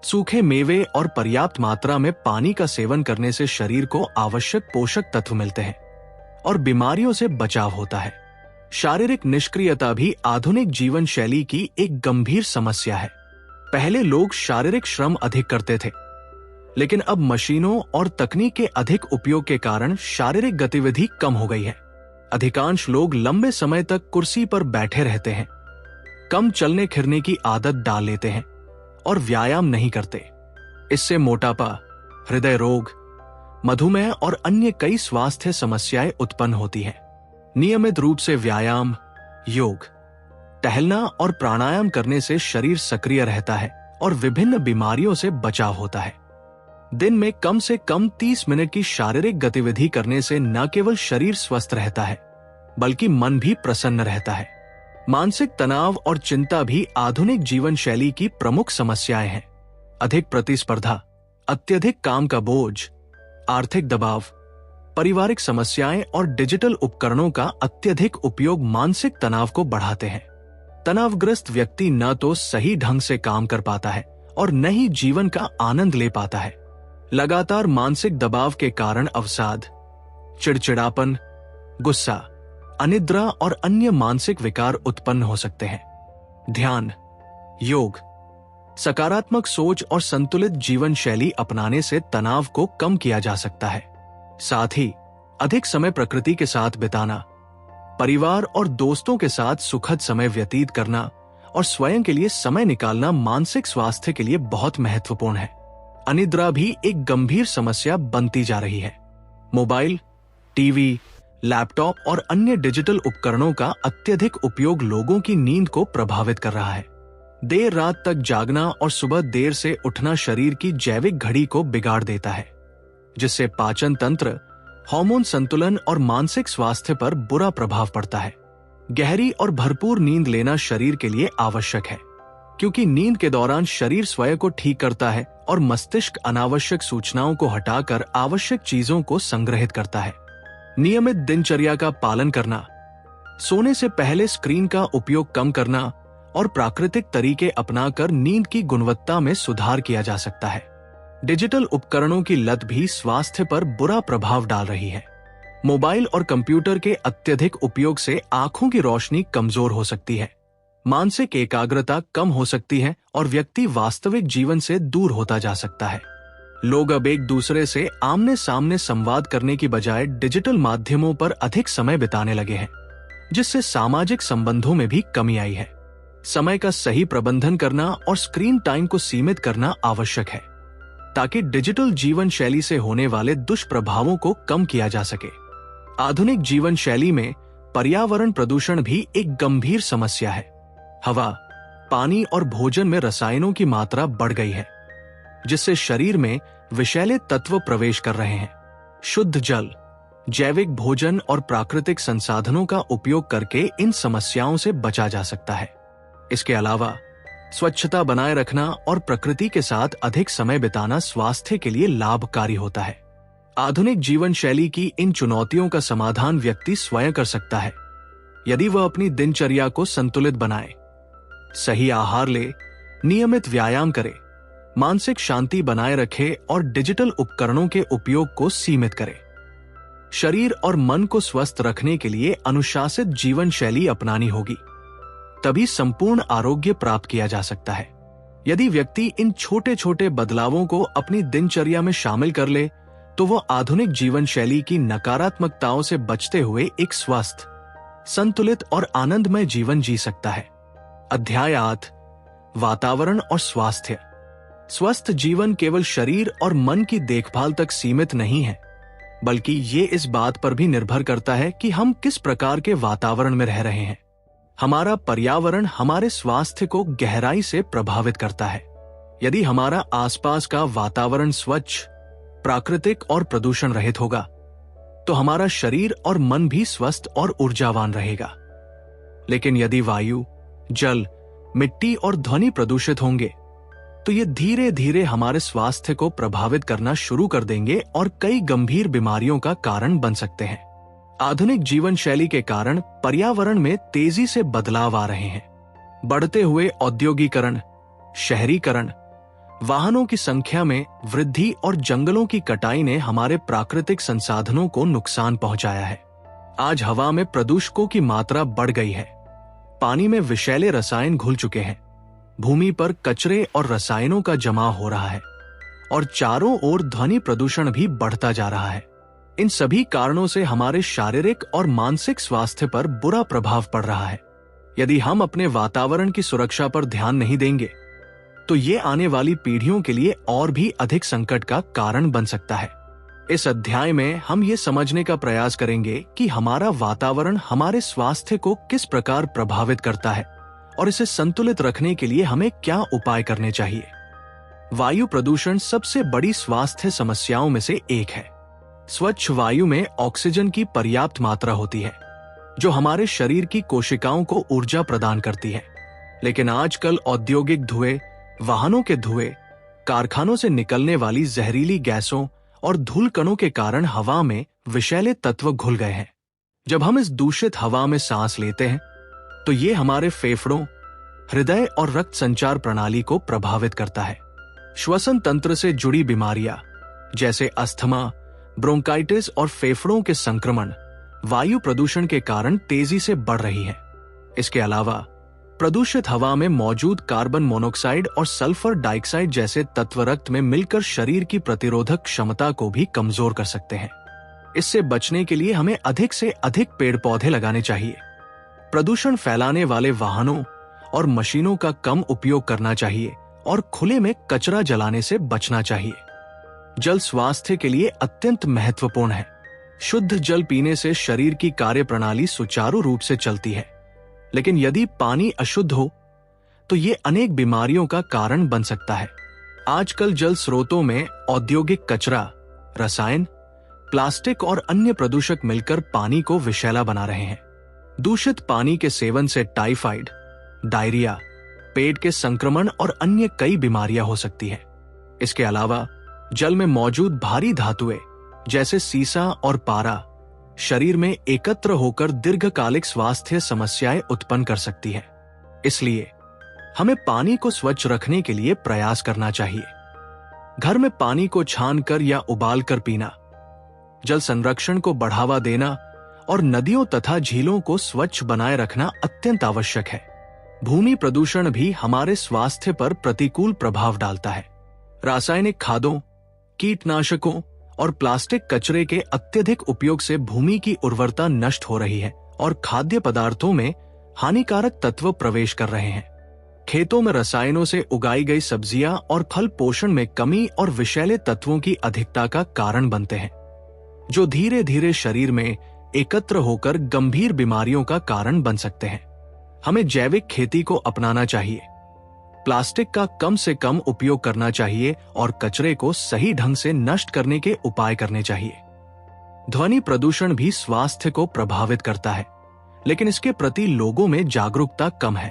[SPEAKER 1] सूखे मेवे और पर्याप्त मात्रा में पानी का सेवन करने से शरीर को आवश्यक पोषक तत्व मिलते हैं और बीमारियों से बचाव होता है। शारीरिक निष्क्रियता भी आधुनिक जीवन शैली की एक गंभीर समस्या है। पहले लोग शारीरिक श्रम अधिक करते थे, लेकिन अब मशीनों और तकनीक के अधिक उपयोग के कारण शारीरिक गतिविधि कम हो गई है। अधिकांश लोग लंबे समय तक कुर्सी पर बैठे रहते हैं, कम चलने फिरने की आदत डाल लेते हैं और व्यायाम नहीं करते। इससे मोटापा, हृदय रोग, मधुमेह और अन्य कई स्वास्थ्य समस्याएं उत्पन्न होती हैं। नियमित रूप से व्यायाम, योग, टहलना और प्राणायाम करने से शरीर सक्रिय रहता है और विभिन्न बीमारियों से बचाव होता है। दिन में कम से कम 30 मिनट की शारीरिक गतिविधि करने से न केवल शरीर स्वस्थ रहता है, बल्कि मन भी प्रसन्न रहता है। मानसिक तनाव और चिंता भी आधुनिक जीवन शैली की प्रमुख समस्याएं हैं। अधिक प्रतिस्पर्धा, अत्यधिक काम का बोझ, आर्थिक दबाव, पारिवारिक समस्याएं और डिजिटल उपकरणों का अत्यधिक उपयोग मानसिक तनाव को बढ़ाते हैं। तनावग्रस्त व्यक्ति न तो सही ढंग से काम कर पाता है और न ही जीवन का आनंद ले पाता है। लगातार मानसिक दबाव के कारण अवसाद, चिड़चिड़ापन, गुस्सा, अनिद्रा और अन्य मानसिक विकार उत्पन्न हो सकते हैं। ध्यान, योग, सकारात्मक सोच और संतुलित जीवन शैली अपनाने से तनाव को कम किया जा सकता है। साथ ही अधिक समय प्रकृति के साथ बिताना, परिवार और दोस्तों के साथ सुखद समय व्यतीत करना और स्वयं के लिए समय निकालना मानसिक स्वास्थ्य के लिए बहुत महत्वपूर्ण है। अनिद्रा भी एक गंभीर समस्या बनती जा रही है। मोबाइल, टीवी, लैपटॉप और अन्य डिजिटल उपकरणों का अत्यधिक उपयोग लोगों की नींद को प्रभावित कर रहा है। देर रात तक जागना और सुबह देर से उठना शरीर की जैविक घड़ी को बिगाड़ देता है, जिससे पाचन तंत्र, हार्मोन संतुलन और मानसिक स्वास्थ्य पर बुरा प्रभाव पड़ता है। गहरी और भरपूर नींद लेना शरीर के लिए आवश्यक है, क्योंकि नींद के दौरान शरीर स्वयं को ठीक करता है और मस्तिष्क अनावश्यक सूचनाओं को हटाकर आवश्यक चीजों को संग्रहित करता है। नियमित दिनचर्या का पालन करना, सोने से पहले स्क्रीन का उपयोग कम करना और प्राकृतिक तरीके अपनाकर नींद की गुणवत्ता में सुधार किया जा सकता है। डिजिटल उपकरणों की लत भी स्वास्थ्य पर बुरा प्रभाव डाल रही है। मोबाइल और कंप्यूटर के अत्यधिक उपयोग से आंखों की रोशनी कमजोर हो सकती है, मानसिक एकाग्रता कम हो सकती है और व्यक्ति वास्तविक जीवन से दूर होता जा सकता है। लोग अब एक दूसरे से आमने सामने संवाद करने की बजाय डिजिटल माध्यमों पर अधिक समय बिताने लगे हैं, जिससे सामाजिक संबंधों में भी कमी आई है। समय का सही प्रबंधन करना और स्क्रीन टाइम को सीमित करना आवश्यक है, ताकि डिजिटल जीवन शैली से होने वाले दुष्प्रभावों को कम किया जा सके। आधुनिक जीवन शैली में पर्यावरण प्रदूषण भी एक गंभीर समस्या है। हवा, पानी और भोजन में रसायनों की मात्रा बढ़ गई है, जिससे शरीर में विषैले तत्व प्रवेश कर रहे हैं। शुद्ध जल, जैविक भोजन और प्राकृतिक संसाधनों का उपयोग करके इन समस्याओं से बचा जा सकता है। इसके अलावा स्वच्छता बनाए रखना और प्रकृति के साथ अधिक समय बिताना स्वास्थ्य के लिए लाभकारी होता है। आधुनिक जीवन शैली की इन चुनौतियों का समाधान व्यक्ति स्वयं कर सकता है, यदि वह अपनी दिनचर्या को संतुलित बनाए, सही आहार ले, नियमित व्यायाम करे, मानसिक शांति बनाए रखे और डिजिटल उपकरणों के उपयोग को सीमित करे। शरीर और मन को स्वस्थ रखने के लिए अनुशासित जीवन शैली अपनानी होगी, तभी संपूर्ण आरोग्य प्राप्त किया जा सकता है। यदि व्यक्ति इन छोटे छोटे बदलावों को अपनी दिनचर्या में शामिल कर ले तो वह आधुनिक जीवन शैली की नकारात्मकताओं से बचते हुए एक स्वस्थ, संतुलित और आनंदमय जीवन जी सकता है। अध्याय 8, वातावरण और स्वास्थ्य। स्वस्थ जीवन केवल शरीर और मन की देखभाल तक सीमित नहीं है, बल्कि ये इस बात पर भी निर्भर करता है कि हम किस प्रकार के वातावरण में रह रहे हैं। हमारा पर्यावरण हमारे स्वास्थ्य को गहराई से प्रभावित करता है। यदि हमारा आसपास का वातावरण स्वच्छ, प्राकृतिक और प्रदूषण रहित होगा तो हमारा शरीर और मन भी स्वस्थ और ऊर्जावान रहेगा। लेकिन यदि वायु, जल, मिट्टी और ध्वनि प्रदूषित होंगे तो ये धीरे धीरे हमारे स्वास्थ्य को प्रभावित करना शुरू कर देंगे और कई गंभीर बीमारियों का कारण बन सकते हैं। आधुनिक जीवन शैली के कारण पर्यावरण में तेजी से बदलाव आ रहे हैं। बढ़ते हुए औद्योगिकरण, शहरीकरण, वाहनों की संख्या में वृद्धि और जंगलों की कटाई ने हमारे प्राकृतिक संसाधनों को नुकसान पहुंचाया है। आज हवा में प्रदूषकों की मात्रा बढ़ गई है, पानी में विषैले रसायन घुल चुके हैं, भूमि पर कचरे और रसायनों का जमाव हो रहा है और चारों ओर ध्वनि प्रदूषण भी बढ़ता जा रहा है। इन सभी कारणों से हमारे शारीरिक और मानसिक स्वास्थ्य पर बुरा प्रभाव पड़ रहा है। यदि हम अपने वातावरण की सुरक्षा पर ध्यान नहीं देंगे तो ये आने वाली पीढ़ियों के लिए और भी अधिक संकट का कारण बन सकता है। इस अध्याय में हम ये समझने का प्रयास करेंगे कि हमारा वातावरण हमारे स्वास्थ्य को किस प्रकार प्रभावित करता है और इसे संतुलित रखने के लिए हमें क्या उपाय करने चाहिए। वायु प्रदूषण सबसे बड़ी स्वास्थ्य समस्याओं में से एक है। स्वच्छ वायु में ऑक्सीजन की पर्याप्त मात्रा होती है, जो हमारे शरीर की कोशिकाओं को ऊर्जा प्रदान करती है। लेकिन आजकल औद्योगिक धुएं, वाहनों के धुएं, कारखानों से निकलने वाली जहरीली गैसों और धूल कणों के कारण हवा में विषैले तत्व घुल गए हैं। जब हम इस दूषित हवा में सांस लेते हैं तो ये हमारे फेफड़ों, हृदय और रक्त संचार प्रणाली को प्रभावित करता है। श्वसन तंत्र से जुड़ी बीमारियां जैसे अस्थमा, ब्रोंकाइटिस और फेफड़ों के संक्रमण वायु प्रदूषण के कारण तेजी से बढ़ रही है। इसके अलावा प्रदूषित हवा में मौजूद कार्बन मोनोऑक्साइड और सल्फर डाइऑक्साइड जैसे तत्व रक्त में मिलकर शरीर की प्रतिरोधक क्षमता को भी कमजोर कर सकते हैं। इससे बचने के लिए हमें अधिक से अधिक पेड़ पौधे लगाने चाहिए, प्रदूषण फैलाने वाले वाहनों और मशीनों का कम उपयोग करना चाहिए और खुले में कचरा जलाने से बचना चाहिए। जल स्वास्थ्य के लिए अत्यंत महत्वपूर्ण है। शुद्ध जल पीने से शरीर की कार्यप्रणाली सुचारू रूप से चलती है, लेकिन यदि पानी अशुद्ध हो तो ये अनेक बीमारियों का कारण बन सकता है। आजकल जल स्रोतों में औद्योगिक कचरा, रसायन, प्लास्टिक और अन्य प्रदूषक मिलकर पानी को विषैला बना रहे हैं। दूषित पानी के सेवन से टाइफाइड, डायरिया, पेट के संक्रमण और अन्य कई बीमारियां हो सकती है। इसके अलावा जल में मौजूद भारी धातुएं जैसे सीसा और पारा शरीर में एकत्र होकर दीर्घकालिक स्वास्थ्य समस्याएं उत्पन्न कर सकती है। इसलिए हमें पानी को स्वच्छ रखने के लिए प्रयास करना चाहिए। घर में पानी को छानकर या उबालकर पीना, जल संरक्षण को बढ़ावा देना और नदियों तथा झीलों को स्वच्छ बनाए रखना अत्यंत आवश्यक है। भूमि प्रदूषण भी हमारे स्वास्थ्य पर प्रतिकूल प्रभाव डालता है। रासायनिक खादों, कीटनाशकों और प्लास्टिक कचरे के अत्यधिक उपयोग से भूमि की उर्वरता नष्ट हो रही है और खाद्य पदार्थों में हानिकारक तत्व प्रवेश कर रहे हैं। खेतों में रसायनों से उगाई गई सब्जियां और फल पोषण में कमी और विषैले तत्वों की अधिकता का कारण बनते हैं, जो धीरे धीरे शरीर में एकत्र होकर गंभीर बीमारियों का कारण बन सकते हैं। हमें जैविक खेती को अपनाना चाहिए, प्लास्टिक का कम से कम उपयोग करना चाहिए और कचरे को सही ढंग से नष्ट करने के उपाय करने चाहिए। ध्वनि प्रदूषण भी स्वास्थ्य को प्रभावित करता है, लेकिन इसके प्रति लोगों में जागरूकता कम है।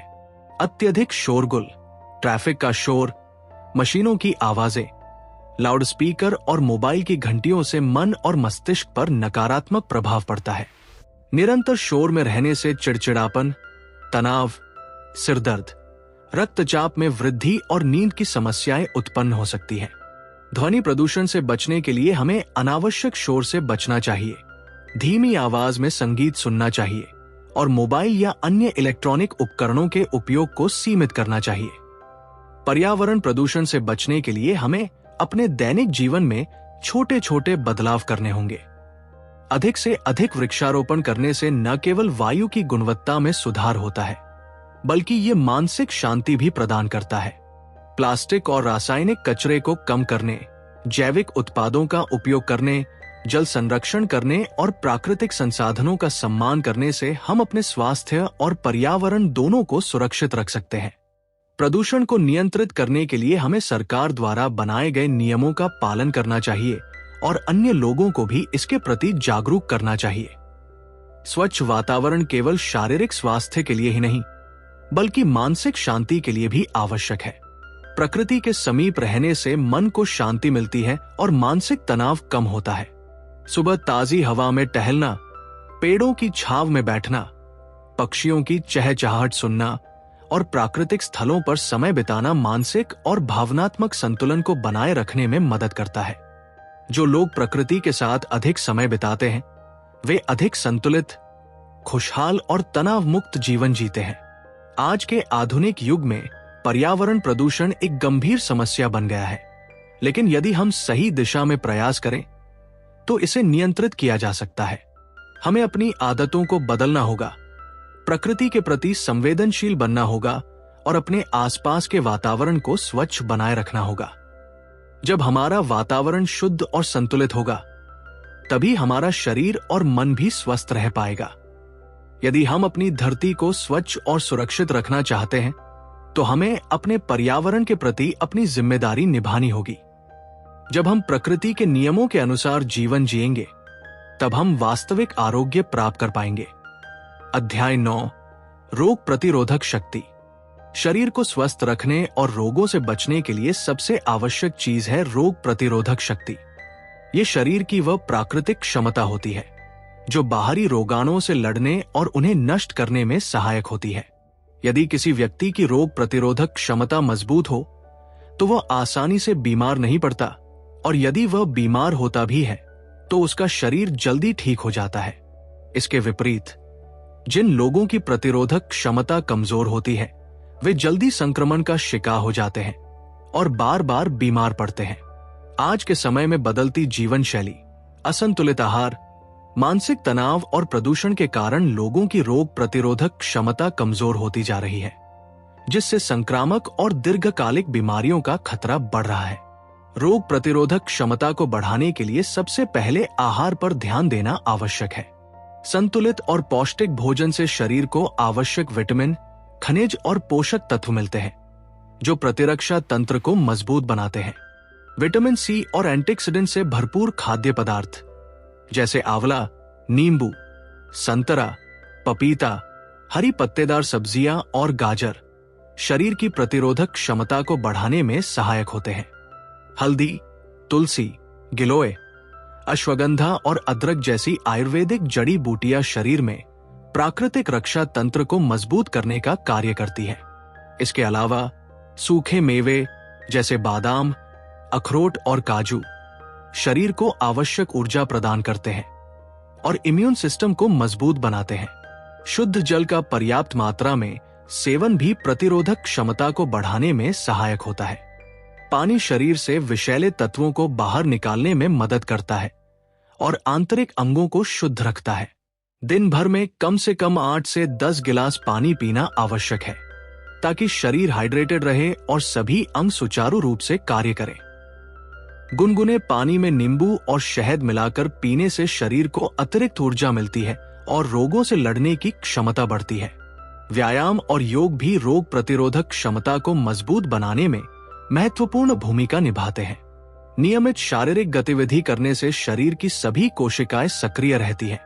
[SPEAKER 1] अत्यधिक शोरगुल, ट्रैफिक का शोर, मशीनों की आवाजें, लाउडस्पीकर और मोबाइल की घंटियों से मन और मस्तिष्क पर नकारात्मक प्रभाव पड़ता है। निरंतर शोर में रहने से चिड़चिड़ापन, तनाव, सिरदर्द, रक्तचाप में वृद्धि और नींद की समस्याएं उत्पन्न हो सकती हैं। ध्वनि प्रदूषण से बचने के लिए हमें अनावश्यक शोर से बचना चाहिए, धीमी आवाज में संगीत सुनना चाहिए और मोबाइल या अन्य इलेक्ट्रॉनिक उपकरणों के उपयोग को सीमित करना चाहिए। पर्यावरण प्रदूषण से बचने के लिए हमें अपने दैनिक जीवन में छोटे छोटे बदलाव करने होंगे। अधिक से अधिक वृक्षारोपण करने से न केवल वायु की गुणवत्ता में सुधार होता है, बल्कि ये मानसिक शांति भी प्रदान करता है। प्लास्टिक और रासायनिक कचरे को कम करने, जैविक उत्पादों का उपयोग करने, जल संरक्षण करने और प्राकृतिक संसाधनों का सम्मान करने से हम अपने स्वास्थ्य और पर्यावरण दोनों को सुरक्षित रख सकते हैं। प्रदूषण को नियंत्रित करने के लिए हमें सरकार द्वारा बनाए गए नियमों का पालन करना चाहिए और अन्य लोगों को भी इसके प्रति जागरूक करना चाहिए। स्वच्छ वातावरण केवल शारीरिक स्वास्थ्य के लिए ही नहीं, बल्कि मानसिक शांति के लिए भी आवश्यक है। प्रकृति के समीप रहने से मन को शांति मिलती है और मानसिक तनाव कम होता है। सुबह ताजी हवा में टहलना, पेड़ों की छांव में बैठना, पक्षियों की चहचहाहट सुनना और प्राकृतिक स्थलों पर समय बिताना मानसिक और भावनात्मक संतुलन को बनाए रखने में मदद करता है। जो लोग प्रकृति के साथ अधिक समय बिताते हैं, वे अधिक संतुलित, खुशहाल और तनाव मुक्त जीवन जीते हैं। आज के आधुनिक युग में पर्यावरण प्रदूषण एक गंभीर समस्या बन गया है, लेकिन यदि हम सही दिशा में प्रयास करें तो इसे नियंत्रित किया जा सकता है। हमें अपनी आदतों को बदलना होगा, प्रकृति के प्रति संवेदनशील बनना होगा और अपने आसपास के वातावरण को स्वच्छ बनाए रखना होगा। जब हमारा वातावरण शुद्ध और संतुलित होगा, तभी हमारा शरीर और मन भी स्वस्थ रह पाएगा। यदि हम अपनी धरती को स्वच्छ और सुरक्षित रखना चाहते हैं, तो हमें अपने पर्यावरण के प्रति अपनी जिम्मेदारी निभानी होगी। जब हम प्रकृति के नियमों के अनुसार जीवन जिएंगे, तब हम वास्तविक आरोग्य प्राप्त कर पाएंगे। अध्याय 9, रोग प्रतिरोधक शक्ति। शरीर को स्वस्थ रखने और रोगों से बचने के लिए सबसे आवश्यक चीज है रोग प्रतिरोधक शक्ति। ये शरीर की वह प्राकृतिक क्षमता होती है जो बाहरी रोगाणुओं से लड़ने और उन्हें नष्ट करने में सहायक होती है। यदि किसी व्यक्ति की रोग प्रतिरोधक क्षमता मजबूत हो, तो वह आसानी से बीमार नहीं पड़ता, और यदि वह बीमार होता भी है तो उसका शरीर जल्दी ठीक हो जाता है। इसके विपरीत, जिन लोगों की प्रतिरोधक क्षमता कमजोर होती है, वे जल्दी संक्रमण का शिकार हो जाते हैं और बार बार बीमार पड़ते हैं। आज के समय में बदलती जीवन शैली, असंतुलित आहार, मानसिक तनाव और प्रदूषण के कारण लोगों की रोग प्रतिरोधक क्षमता कमजोर होती जा रही है, जिससे संक्रामक और दीर्घकालिक बीमारियों का खतरा बढ़ रहा है। रोग प्रतिरोधक क्षमता को बढ़ाने के लिए सबसे पहले आहार पर ध्यान देना आवश्यक है। संतुलित और पौष्टिक भोजन से शरीर को आवश्यक विटामिन, खनिज और पोषक तत्व मिलते हैं, जो प्रतिरक्षा तंत्र को मजबूत बनाते हैं। विटामिन सी और एंटीऑक्सीडेंट से भरपूर खाद्य पदार्थ जैसे आंवला, नींबू, संतरा, पपीता, हरी पत्तेदार सब्जियां और गाजर शरीर की प्रतिरोधक क्षमता को बढ़ाने में सहायक होते हैं। हल्दी, तुलसी, गिलोय, अश्वगंधा और अदरक जैसी आयुर्वेदिक जड़ी बूटियां शरीर में प्राकृतिक रक्षा तंत्र को मजबूत करने का कार्य करती है। इसके अलावा सूखे मेवे जैसे बादाम, अखरोट और काजू शरीर को आवश्यक ऊर्जा प्रदान करते हैं और इम्यून सिस्टम को मजबूत बनाते हैं। शुद्ध जल का पर्याप्त मात्रा में सेवन भी प्रतिरोधक क्षमता को बढ़ाने में सहायक होता है। पानी शरीर से विषैले तत्वों को बाहर निकालने में मदद करता है और आंतरिक अंगों को शुद्ध रखता है। दिन भर में कम से कम 8 से 10 गिलास पानी पीना आवश्यक है, ताकि शरीर हाइड्रेटेड रहे और सभी अंग सुचारू रूप से कार्य करें। गुनगुने पानी में नींबू और शहद मिलाकर पीने से शरीर को अतिरिक्त ऊर्जा मिलती है और रोगों से लड़ने की क्षमता बढ़ती है। व्यायाम और योग भी रोग प्रतिरोधक क्षमता को मजबूत बनाने में महत्वपूर्ण भूमिका निभाते हैं। नियमित शारीरिक गतिविधि करने से शरीर की सभी कोशिकाएं सक्रिय रहती हैं,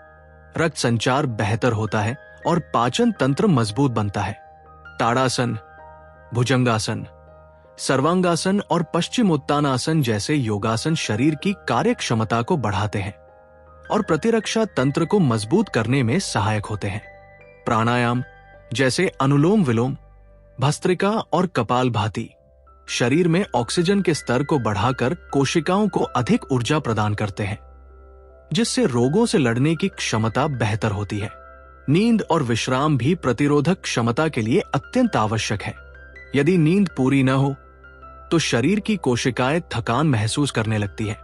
[SPEAKER 1] रक्त संचार बेहतर होता है और पाचन तंत्र मजबूत बनता है। ताड़ासन, भुजंगासन, सर्वांगासन और पश्चिमोत्तानासन जैसे योगासन शरीर की कार्य क्षमता को बढ़ाते हैं और प्रतिरक्षा तंत्र को मजबूत करने में सहायक होते हैं। प्राणायाम जैसे अनुलोम विलोम, भस्त्रिका और कपालभाति शरीर में ऑक्सीजन के स्तर को बढ़ाकर कोशिकाओं को अधिक ऊर्जा प्रदान करते हैं, जिससे रोगों से लड़ने की क्षमता बेहतर होती है। नींद और विश्राम भी प्रतिरोधक क्षमता के लिए अत्यंत आवश्यक है। यदि नींद पूरी न हो तो शरीर की कोशिकाएं थकान महसूस करने लगती है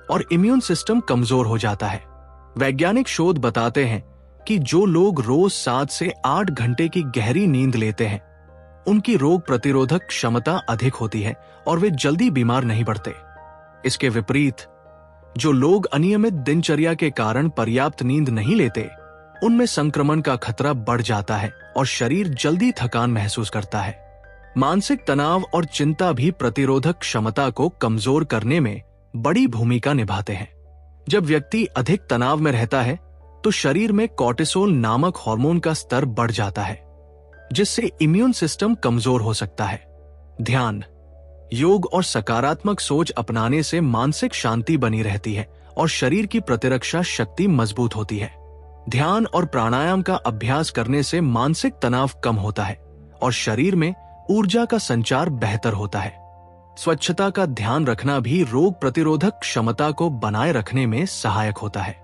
[SPEAKER 1] और इम्यून सिस्टम कमजोर हो जाता है। वैज्ञानिक शोध बताते हैं कि जो लोग रोज 7 से 8 घंटे की गहरी नींद लेते हैं, उनकी रोग प्रतिरोधक क्षमता अधिक होती है और वे जल्दी बीमार नहीं पड़ते। इसके विपरीत जो लोग अनियमित दिनचर्या के कारण पर्याप्त नींद नहीं लेते, उनमें संक्रमण का खतरा बढ़ जाता है और शरीर जल्दी थकान महसूस करता है। मानसिक तनाव और चिंता भी प्रतिरोधक क्षमता को कमजोर करने में बड़ी भूमिका निभाते हैं। जब व्यक्ति अधिक तनाव में रहता है तो शरीर में कॉर्टिसोल नामक हार्मोन का स्तर बढ़ जाता है, जिससे इम्यून सिस्टम कमजोर हो सकता है। ध्यान, योग और सकारात्मक सोच अपनाने से मानसिक शांति बनी रहती है और शरीर की प्रतिरक्षा शक्ति मजबूत होती है। ध्यान और प्राणायाम का अभ्यास करने से मानसिक तनाव कम होता है और शरीर में ऊर्जा का संचार बेहतर होता है। स्वच्छता का ध्यान रखना भी रोग प्रतिरोधक क्षमता को बनाए रखने में सहायक होता है।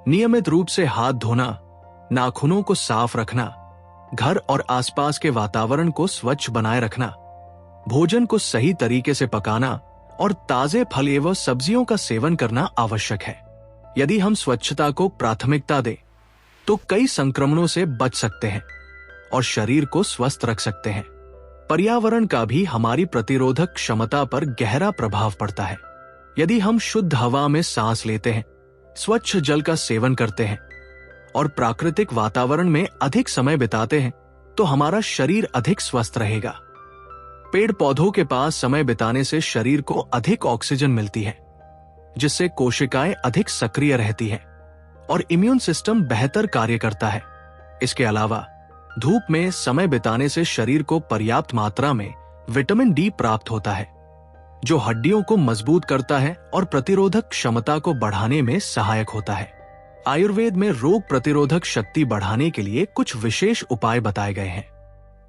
[SPEAKER 1] नियमित रूप से हाथ धोना, नाखूनों को साफ रखना, घर और आसपास के वातावरण को स्वच्छ बनाए रखना, भोजन को सही तरीके से पकाना और ताजे फल एवं सब्जियों का सेवन करना आवश्यक है। यदि हम स्वच्छता को प्राथमिकता दें तो कई संक्रमणों से बच सकते हैं और शरीर को स्वस्थ रख सकते हैं। पर्यावरण का भी हमारी प्रतिरोधक क्षमता पर गहरा प्रभाव पड़ता है। यदि हम शुद्ध हवा में सांस लेते हैं, स्वच्छ जल का सेवन करते हैं और प्राकृतिक वातावरण में अधिक समय बिताते हैं, तो हमारा शरीर अधिक स्वस्थ रहेगा। पेड़ पौधों के पास समय बिताने से शरीर को अधिक ऑक्सीजन मिलती है, जिससे कोशिकाएं अधिक सक्रिय रहती हैं और इम्यून सिस्टम बेहतर कार्य करता है। इसके अलावा धूप में समय बिताने से शरीर को पर्याप्त मात्रा में विटामिन डी प्राप्त होता है, जो हड्डियों को मजबूत करता है और प्रतिरोधक क्षमता को बढ़ाने में सहायक होता है। आयुर्वेद में रोग प्रतिरोधक शक्ति बढ़ाने के लिए कुछ विशेष उपाय बताए गए हैं।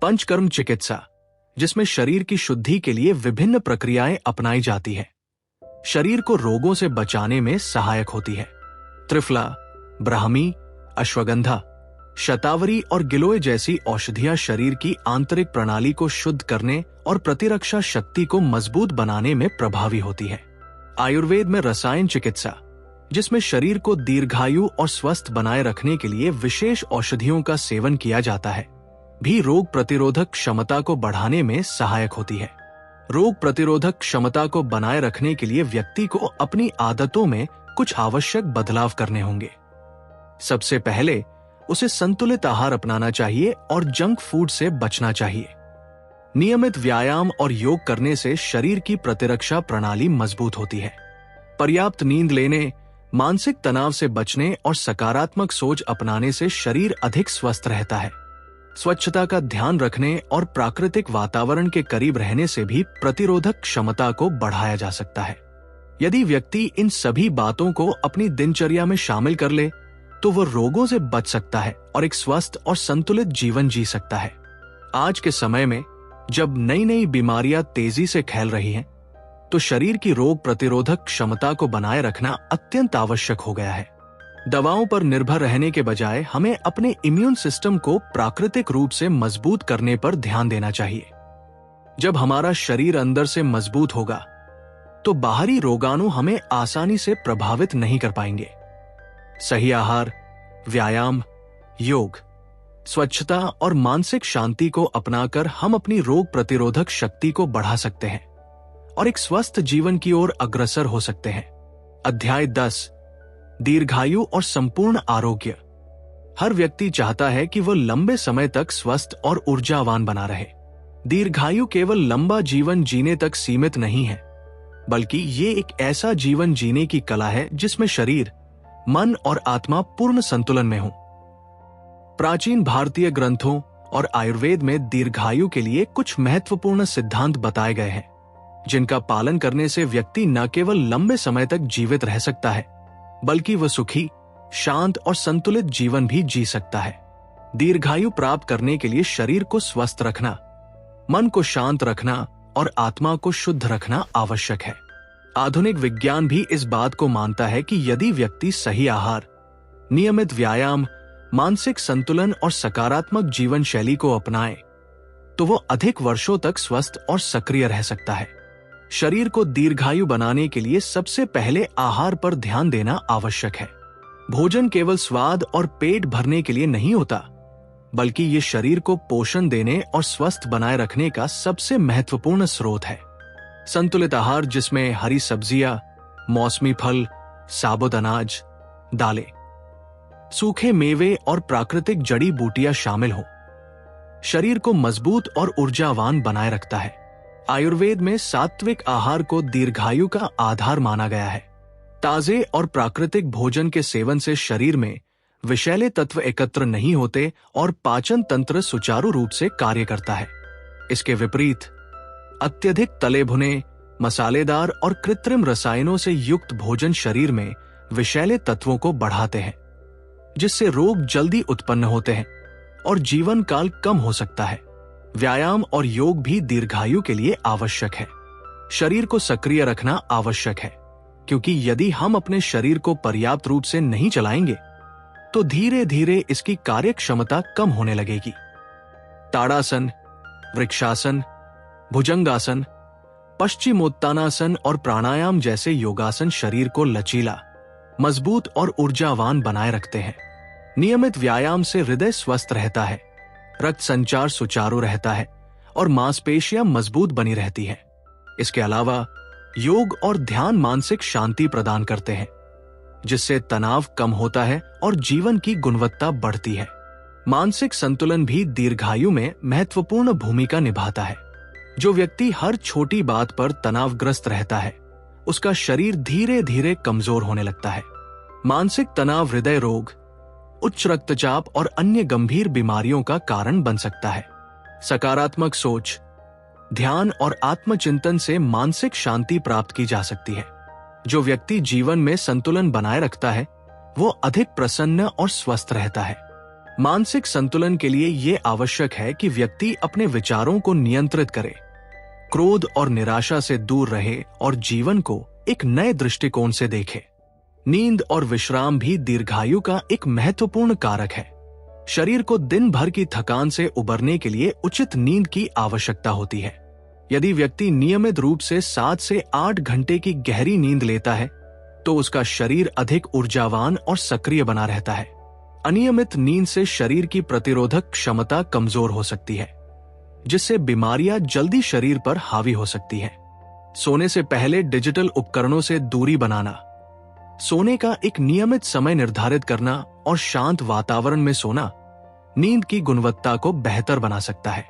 [SPEAKER 1] पंचकर्म चिकित्सा, जिसमें शरीर की शुद्धि के लिए विभिन्न प्रक्रियाएं अपनाई जाती है, शरीर को रोगों से बचाने में सहायक होती है। त्रिफला, ब्राह्मी, अश्वगंधा, शतावरी और गिलोय जैसी औषधियां शरीर की आंतरिक प्रणाली को शुद्ध करने और प्रतिरक्षा शक्ति को मजबूत बनाने में प्रभावी होती है। आयुर्वेद में रसायन चिकित्सा, जिसमें शरीर को दीर्घायु और स्वस्थ बनाए रखने के लिए विशेष औषधियों का सेवन किया जाता है, भी रोग प्रतिरोधक क्षमता को बढ़ाने में सहायक होती है। रोग प्रतिरोधक क्षमता को बनाए रखने के लिए व्यक्ति को अपनी आदतों में कुछ आवश्यक बदलाव करने होंगे। सबसे पहले उसे संतुलित आहार अपनाना चाहिए और जंक फूड से बचना चाहिए। नियमित व्यायाम और योग करने से शरीर की प्रतिरक्षा प्रणाली मजबूत होती है। पर्याप्त नींद लेने, मानसिक तनाव से बचने और सकारात्मक सोच अपनाने से शरीर अधिक स्वस्थ रहता है। स्वच्छता का ध्यान रखने और प्राकृतिक वातावरण के करीब रहने से भी प्रतिरोधक क्षमता को बढ़ाया जा सकता है। यदि व्यक्ति इन सभी बातों को अपनी दिनचर्या में शामिल कर ले तो वो रोगों से बच सकता है और एक स्वस्थ और संतुलित जीवन जी सकता है। आज के समय में जब नई नई बीमारियां तेजी से फैल रही हैं, तो शरीर की रोग प्रतिरोधक क्षमता को बनाए रखना अत्यंत आवश्यक हो गया है। दवाओं पर निर्भर रहने के बजाय हमें अपने इम्यून सिस्टम को प्राकृतिक रूप से मजबूत करने पर ध्यान देना चाहिए। जब हमारा शरीर अंदर से मजबूत होगा तो बाहरी रोगाणु हमें आसानी से प्रभावित नहीं कर पाएंगे। सही आहार, व्यायाम, योग, स्वच्छता और मानसिक शांति को अपनाकर हम अपनी रोग प्रतिरोधक शक्ति को बढ़ा सकते हैं और एक स्वस्थ जीवन की ओर अग्रसर हो सकते हैं। अध्याय 10, दीर्घायु और संपूर्ण आरोग्य। हर व्यक्ति चाहता है कि वह लंबे समय तक स्वस्थ और ऊर्जावान बना रहे। दीर्घायु केवल लंबा जीवन जीने तक सीमित नहीं है, बल्कि ये एक ऐसा जीवन जीने की कला है जिसमें शरीर, मन और आत्मा पूर्ण संतुलन में हो। प्राचीन भारतीय ग्रंथों और आयुर्वेद में दीर्घायु के लिए कुछ महत्वपूर्ण सिद्धांत बताए गए हैं, जिनका पालन करने से व्यक्ति न केवल लंबे समय तक जीवित रह सकता है, बल्कि वह सुखी, शांत और संतुलित जीवन भी जी सकता है। दीर्घायु प्राप्त करने के लिए शरीर को स्वस्थ रखना, मन को शांत रखना और आत्मा को शुद्ध रखना आवश्यक है। आधुनिक विज्ञान भी इस बात को मानता है कि यदि व्यक्ति सही आहार, नियमित व्यायाम, मानसिक संतुलन और सकारात्मक जीवन शैली को अपनाए तो वो अधिक वर्षों तक स्वस्थ और सक्रिय रह सकता है। शरीर को दीर्घायु बनाने के लिए सबसे पहले आहार पर ध्यान देना आवश्यक है। भोजन केवल स्वाद और पेट भरने के लिए नहीं होता, बल्कि ये शरीर को पोषण देने और स्वस्थ बनाए रखने का सबसे महत्वपूर्ण स्रोत है। संतुलित आहार जिसमें हरी सब्जियां, मौसमी फल, साबुत अनाज, दालें, सूखे मेवे और प्राकृतिक जड़ी बूटियां शामिल हों, शरीर को मजबूत और ऊर्जावान बनाए रखता है। आयुर्वेद में सात्विक आहार को दीर्घायु का आधार माना गया है। ताजे और प्राकृतिक भोजन के सेवन से शरीर में विषैले तत्व एकत्र नहीं होते और पाचन तंत्र सुचारू रूप से कार्य करता है। इसके विपरीत अत्यधिक तले भुने, मसालेदार और कृत्रिम रसायनों से युक्त भोजन शरीर में विषैले तत्वों को बढ़ाते हैं, जिससे रोग जल्दी उत्पन्न होते हैं और जीवन काल कम हो सकता है। व्यायाम और योग भी दीर्घायु के लिए आवश्यक है। शरीर को सक्रिय रखना आवश्यक है, क्योंकि यदि हम अपने शरीर को पर्याप्त रूप से नहीं चलाएंगे तो धीरे धीरे इसकी कार्य क्षमता कम होने लगेगी। ताड़ासन, वृक्षासन, भुजंगासन, पश्चिमोत्तानासन और प्राणायाम जैसे योगासन शरीर को लचीला, मजबूत और ऊर्जावान बनाए रखते हैं। नियमित व्यायाम से हृदय स्वस्थ रहता है, रक्त संचार सुचारू रहता है और मांसपेशियां मजबूत बनी रहती है। इसके अलावा योग और ध्यान मानसिक शांति प्रदान करते हैं, जिससे तनाव कम होता है और जीवन की गुणवत्ता बढ़ती है। मानसिक संतुलन भी दीर्घायु में महत्वपूर्ण भूमिका निभाता है। जो व्यक्ति हर छोटी बात पर तनावग्रस्त रहता है, उसका शरीर धीरे धीरे कमजोर होने लगता है। मानसिक तनाव हृदय रोग, उच्च रक्तचाप और अन्य गंभीर बीमारियों का कारण बन सकता है। सकारात्मक सोच, ध्यान और आत्मचिंतन से मानसिक शांति प्राप्त की जा सकती है। जो व्यक्ति जीवन में संतुलन बनाए रखता है, वो अधिक प्रसन्न और स्वस्थ रहता है। मानसिक संतुलन के लिए ये आवश्यक है कि व्यक्ति अपने विचारों को नियंत्रित करे, क्रोध और निराशा से दूर रहे और जीवन को एक नए दृष्टिकोण से देखे। नींद और विश्राम भी दीर्घायु का एक महत्वपूर्ण कारक है। शरीर को दिन भर की थकान से उबरने के लिए उचित नींद की आवश्यकता होती है। यदि व्यक्ति नियमित रूप से 7 से 8 घंटे की गहरी नींद लेता है, तो उसका शरीर अधिक ऊर्जावान और सक्रिय बना रहता है। अनियमित नींद से शरीर की प्रतिरोधक क्षमता कमजोर हो सकती है, जिससे बीमारियां जल्दी शरीर पर हावी हो सकती हैं। सोने से पहले डिजिटल उपकरणों से दूरी बनाना, सोने का एक नियमित समय निर्धारित करना और शांत वातावरण में सोना नींद की गुणवत्ता को बेहतर बना सकता है।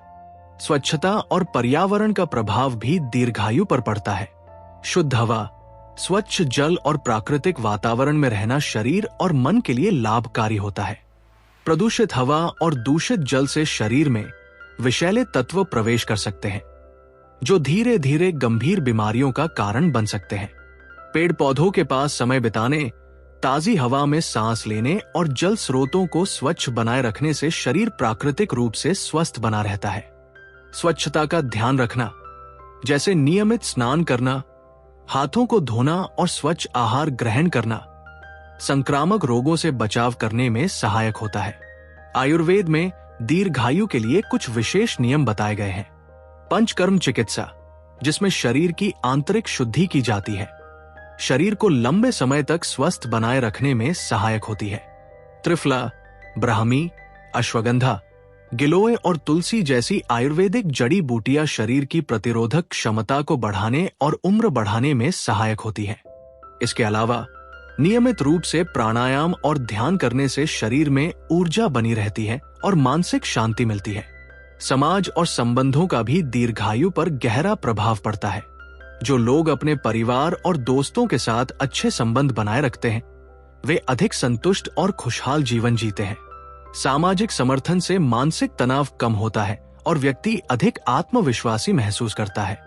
[SPEAKER 1] स्वच्छता और पर्यावरण का प्रभाव भी दीर्घायु पर पड़ता है। शुद्ध हवा, स्वच्छ जल और प्राकृतिक वातावरण में रहना शरीर और मन के लिए लाभकारी होता है। प्रदूषित हवा और दूषित जल से शरीर में विषैले तत्व प्रवेश कर सकते हैं, जो धीरे धीरे गंभीर बीमारियों का कारण बन सकते हैं। पेड़ पौधों के पास समय बिताने, ताजी हवा में सांस लेने और जल स्रोतों को स्वच्छ बनाए रखने से शरीर प्राकृतिक रूप से स्वस्थ बना रहता है। स्वच्छता का ध्यान रखना, जैसे नियमित स्नान करना, हाथों को धोना और स्वच्छ आहार ग्रहण करना, संक्रामक रोगों से बचाव करने में सहायक होता है। आयुर्वेद में दीर्घायु के लिए कुछ विशेष नियम बताए गए हैं। पंचकर्म चिकित्सा, जिसमें शरीर की आंतरिक शुद्धि की जाती है, शरीर को लंबे समय तक स्वस्थ बनाए रखने में सहायक होती है। त्रिफला, ब्राह्मी, अश्वगंधा, गिलोय और तुलसी जैसी आयुर्वेदिक जड़ी बूटियां शरीर की प्रतिरोधक क्षमता को बढ़ाने और उम्र बढ़ाने में सहायक होती हैं। इसके अलावा नियमित रूप से प्राणायाम और ध्यान करने से शरीर में ऊर्जा बनी रहती है और मानसिक शांति मिलती है। समाज और संबंधों का भी दीर्घायु पर गहरा प्रभाव पड़ता है। जो लोग अपने परिवार और दोस्तों के साथ अच्छे संबंध बनाए रखते हैं, वे अधिक संतुष्ट और खुशहाल जीवन जीते हैं। सामाजिक समर्थन से मानसिक तनाव कम होता है और व्यक्ति अधिक आत्मविश्वासी महसूस करता है।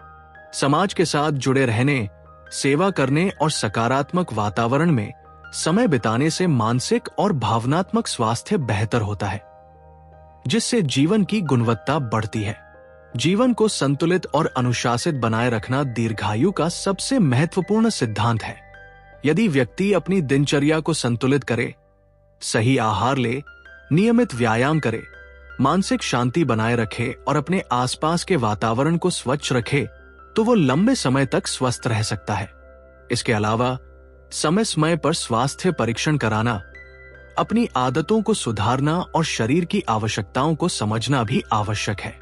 [SPEAKER 1] समाज के साथ जुड़े रहने, सेवा करने और सकारात्मक वातावरण में समय बिताने से मानसिक और भावनात्मक स्वास्थ्य बेहतर होता है, जिससे जीवन की गुणवत्ता बढ़ती है। जीवन को संतुलित और अनुशासित बनाए रखना दीर्घायु का सबसे महत्वपूर्ण सिद्धांत है। यदि व्यक्ति अपनी दिनचर्या को संतुलित करे, सही आहार ले, नियमित व्यायाम करे, मानसिक शांति बनाए रखे और अपने आसपास के वातावरण को स्वच्छ रखे, तो वो लंबे समय तक स्वस्थ रह सकता है। इसके अलावा समय समय पर स्वास्थ्य परीक्षण कराना, अपनी आदतों को सुधारना और शरीर की आवश्यकताओं को समझना भी आवश्यक है।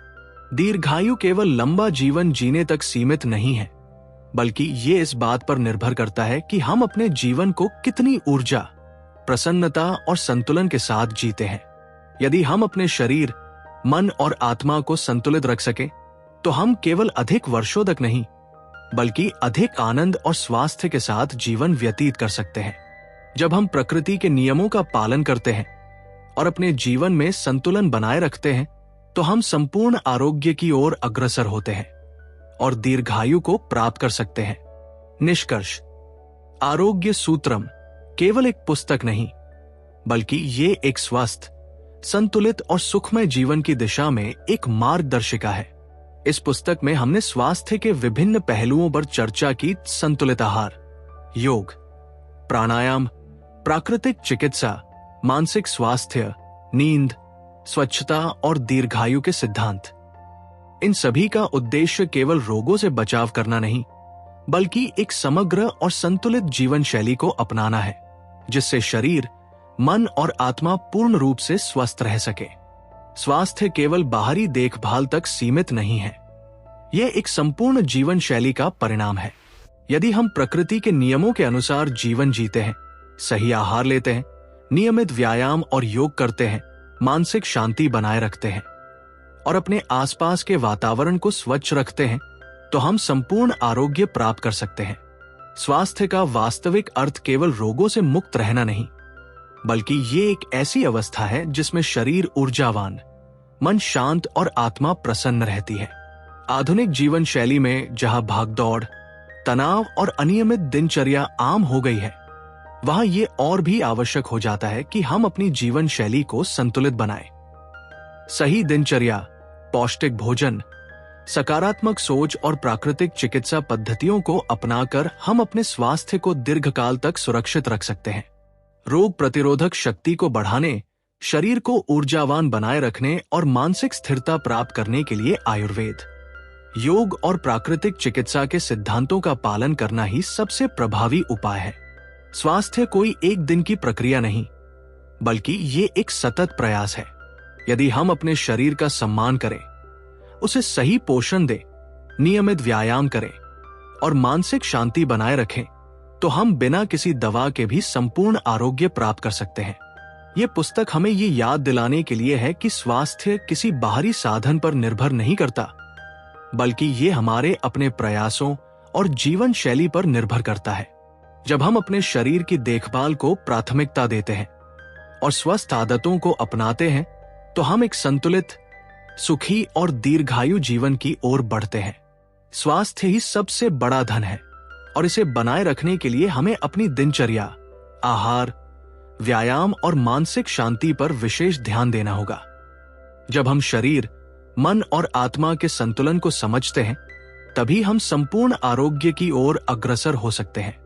[SPEAKER 1] दीर्घायु केवल लंबा जीवन जीने तक सीमित नहीं है, बल्कि ये इस बात पर निर्भर करता है कि हम अपने जीवन को कितनी ऊर्जा, प्रसन्नता और संतुलन के साथ जीते हैं। यदि हम अपने शरीर, मन और आत्मा को संतुलित रख सके, तो हम केवल अधिक वर्षों तक नहीं, बल्कि अधिक आनंद और स्वास्थ्य के साथ जीवन व्यतीत कर सकते हैं। जब हम प्रकृति के नियमों का पालन करते हैं और अपने जीवन में संतुलन बनाए रखते हैं, तो हम संपूर्ण आरोग्य की ओर अग्रसर होते हैं और दीर्घायु को प्राप्त कर सकते हैं। निष्कर्ष: आरोग्य सूत्रम केवल एक पुस्तक नहीं, बल्कि ये एक स्वस्थ, संतुलित और सुखमय जीवन की दिशा में एक मार्गदर्शिका है। इस पुस्तक में हमने स्वास्थ्य के विभिन्न पहलुओं पर चर्चा की। संतुलित आहार, योग, प्राणायाम, प्राकृतिक चिकित्सा, मानसिक स्वास्थ्य, नींद, स्वच्छता और दीर्घायु के सिद्धांत। इन सभी का उद्देश्य केवल रोगों से बचाव करना नहीं, बल्कि एक समग्र और संतुलित जीवन शैली को अपनाना है, जिससे शरीर, मन और आत्मा पूर्ण रूप से स्वस्थ रह सके। स्वास्थ्य केवल बाहरी देखभाल तक सीमित नहीं है, यह एक संपूर्ण जीवन शैली का परिणाम है। यदि हम प्रकृति के नियमों के अनुसार जीवन जीते हैं, सही आहार लेते हैं, नियमित व्यायाम और योग करते हैं, मानसिक शांति बनाए रखते हैं और अपने आसपास के वातावरण को स्वच्छ रखते हैं, तो हम संपूर्ण आरोग्य प्राप्त कर सकते हैं। स्वास्थ्य का वास्तविक अर्थ केवल रोगों से मुक्त रहना नहीं, बल्कि ये एक ऐसी अवस्था है जिसमें शरीर ऊर्जावान, मन शांत और आत्मा प्रसन्न रहती है। आधुनिक जीवन शैली में जहां भागदौड़, तनाव और अनियमित दिनचर्या आम हो गई है, वहां ये और भी आवश्यक हो जाता है कि हम अपनी जीवन शैली को संतुलित बनाएं। सही दिनचर्या, पौष्टिक भोजन, सकारात्मक सोच और प्राकृतिक चिकित्सा पद्धतियों को अपनाकर हम अपने स्वास्थ्य को दीर्घकाल तक सुरक्षित रख सकते हैं। रोग प्रतिरोधक शक्ति को बढ़ाने, शरीर को ऊर्जावान बनाए रखने और मानसिक स्थिरता प्राप्त करने के लिए आयुर्वेद, योग और प्राकृतिक चिकित्सा के सिद्धांतों का पालन करना ही सबसे प्रभावी उपाय है। स्वास्थ्य कोई एक दिन की प्रक्रिया नहीं, बल्कि ये एक सतत प्रयास है। यदि हम अपने शरीर का सम्मान करें, उसे सही पोषण दें, नियमित व्यायाम करें और मानसिक शांति बनाए रखें, तो हम बिना किसी दवा के भी संपूर्ण आरोग्य प्राप्त कर सकते हैं। ये पुस्तक हमें ये याद दिलाने के लिए है कि स्वास्थ्य किसी बाहरी साधन पर निर्भर नहीं करता, बल्कि ये हमारे अपने प्रयासों और जीवन शैली पर निर्भर करता है। जब हम अपने शरीर की देखभाल को प्राथमिकता देते हैं और स्वस्थ आदतों को अपनाते हैं, तो हम एक संतुलित, सुखी और दीर्घायु जीवन की ओर बढ़ते हैं। स्वास्थ्य ही सबसे बड़ा धन है और इसे बनाए रखने के लिए हमें अपनी दिनचर्या, आहार, व्यायाम और मानसिक शांति पर विशेष ध्यान देना होगा। जब हम शरीर, मन और आत्मा के संतुलन को समझते हैं, तभी हम संपूर्ण आरोग्य की ओर अग्रसर हो सकते हैं।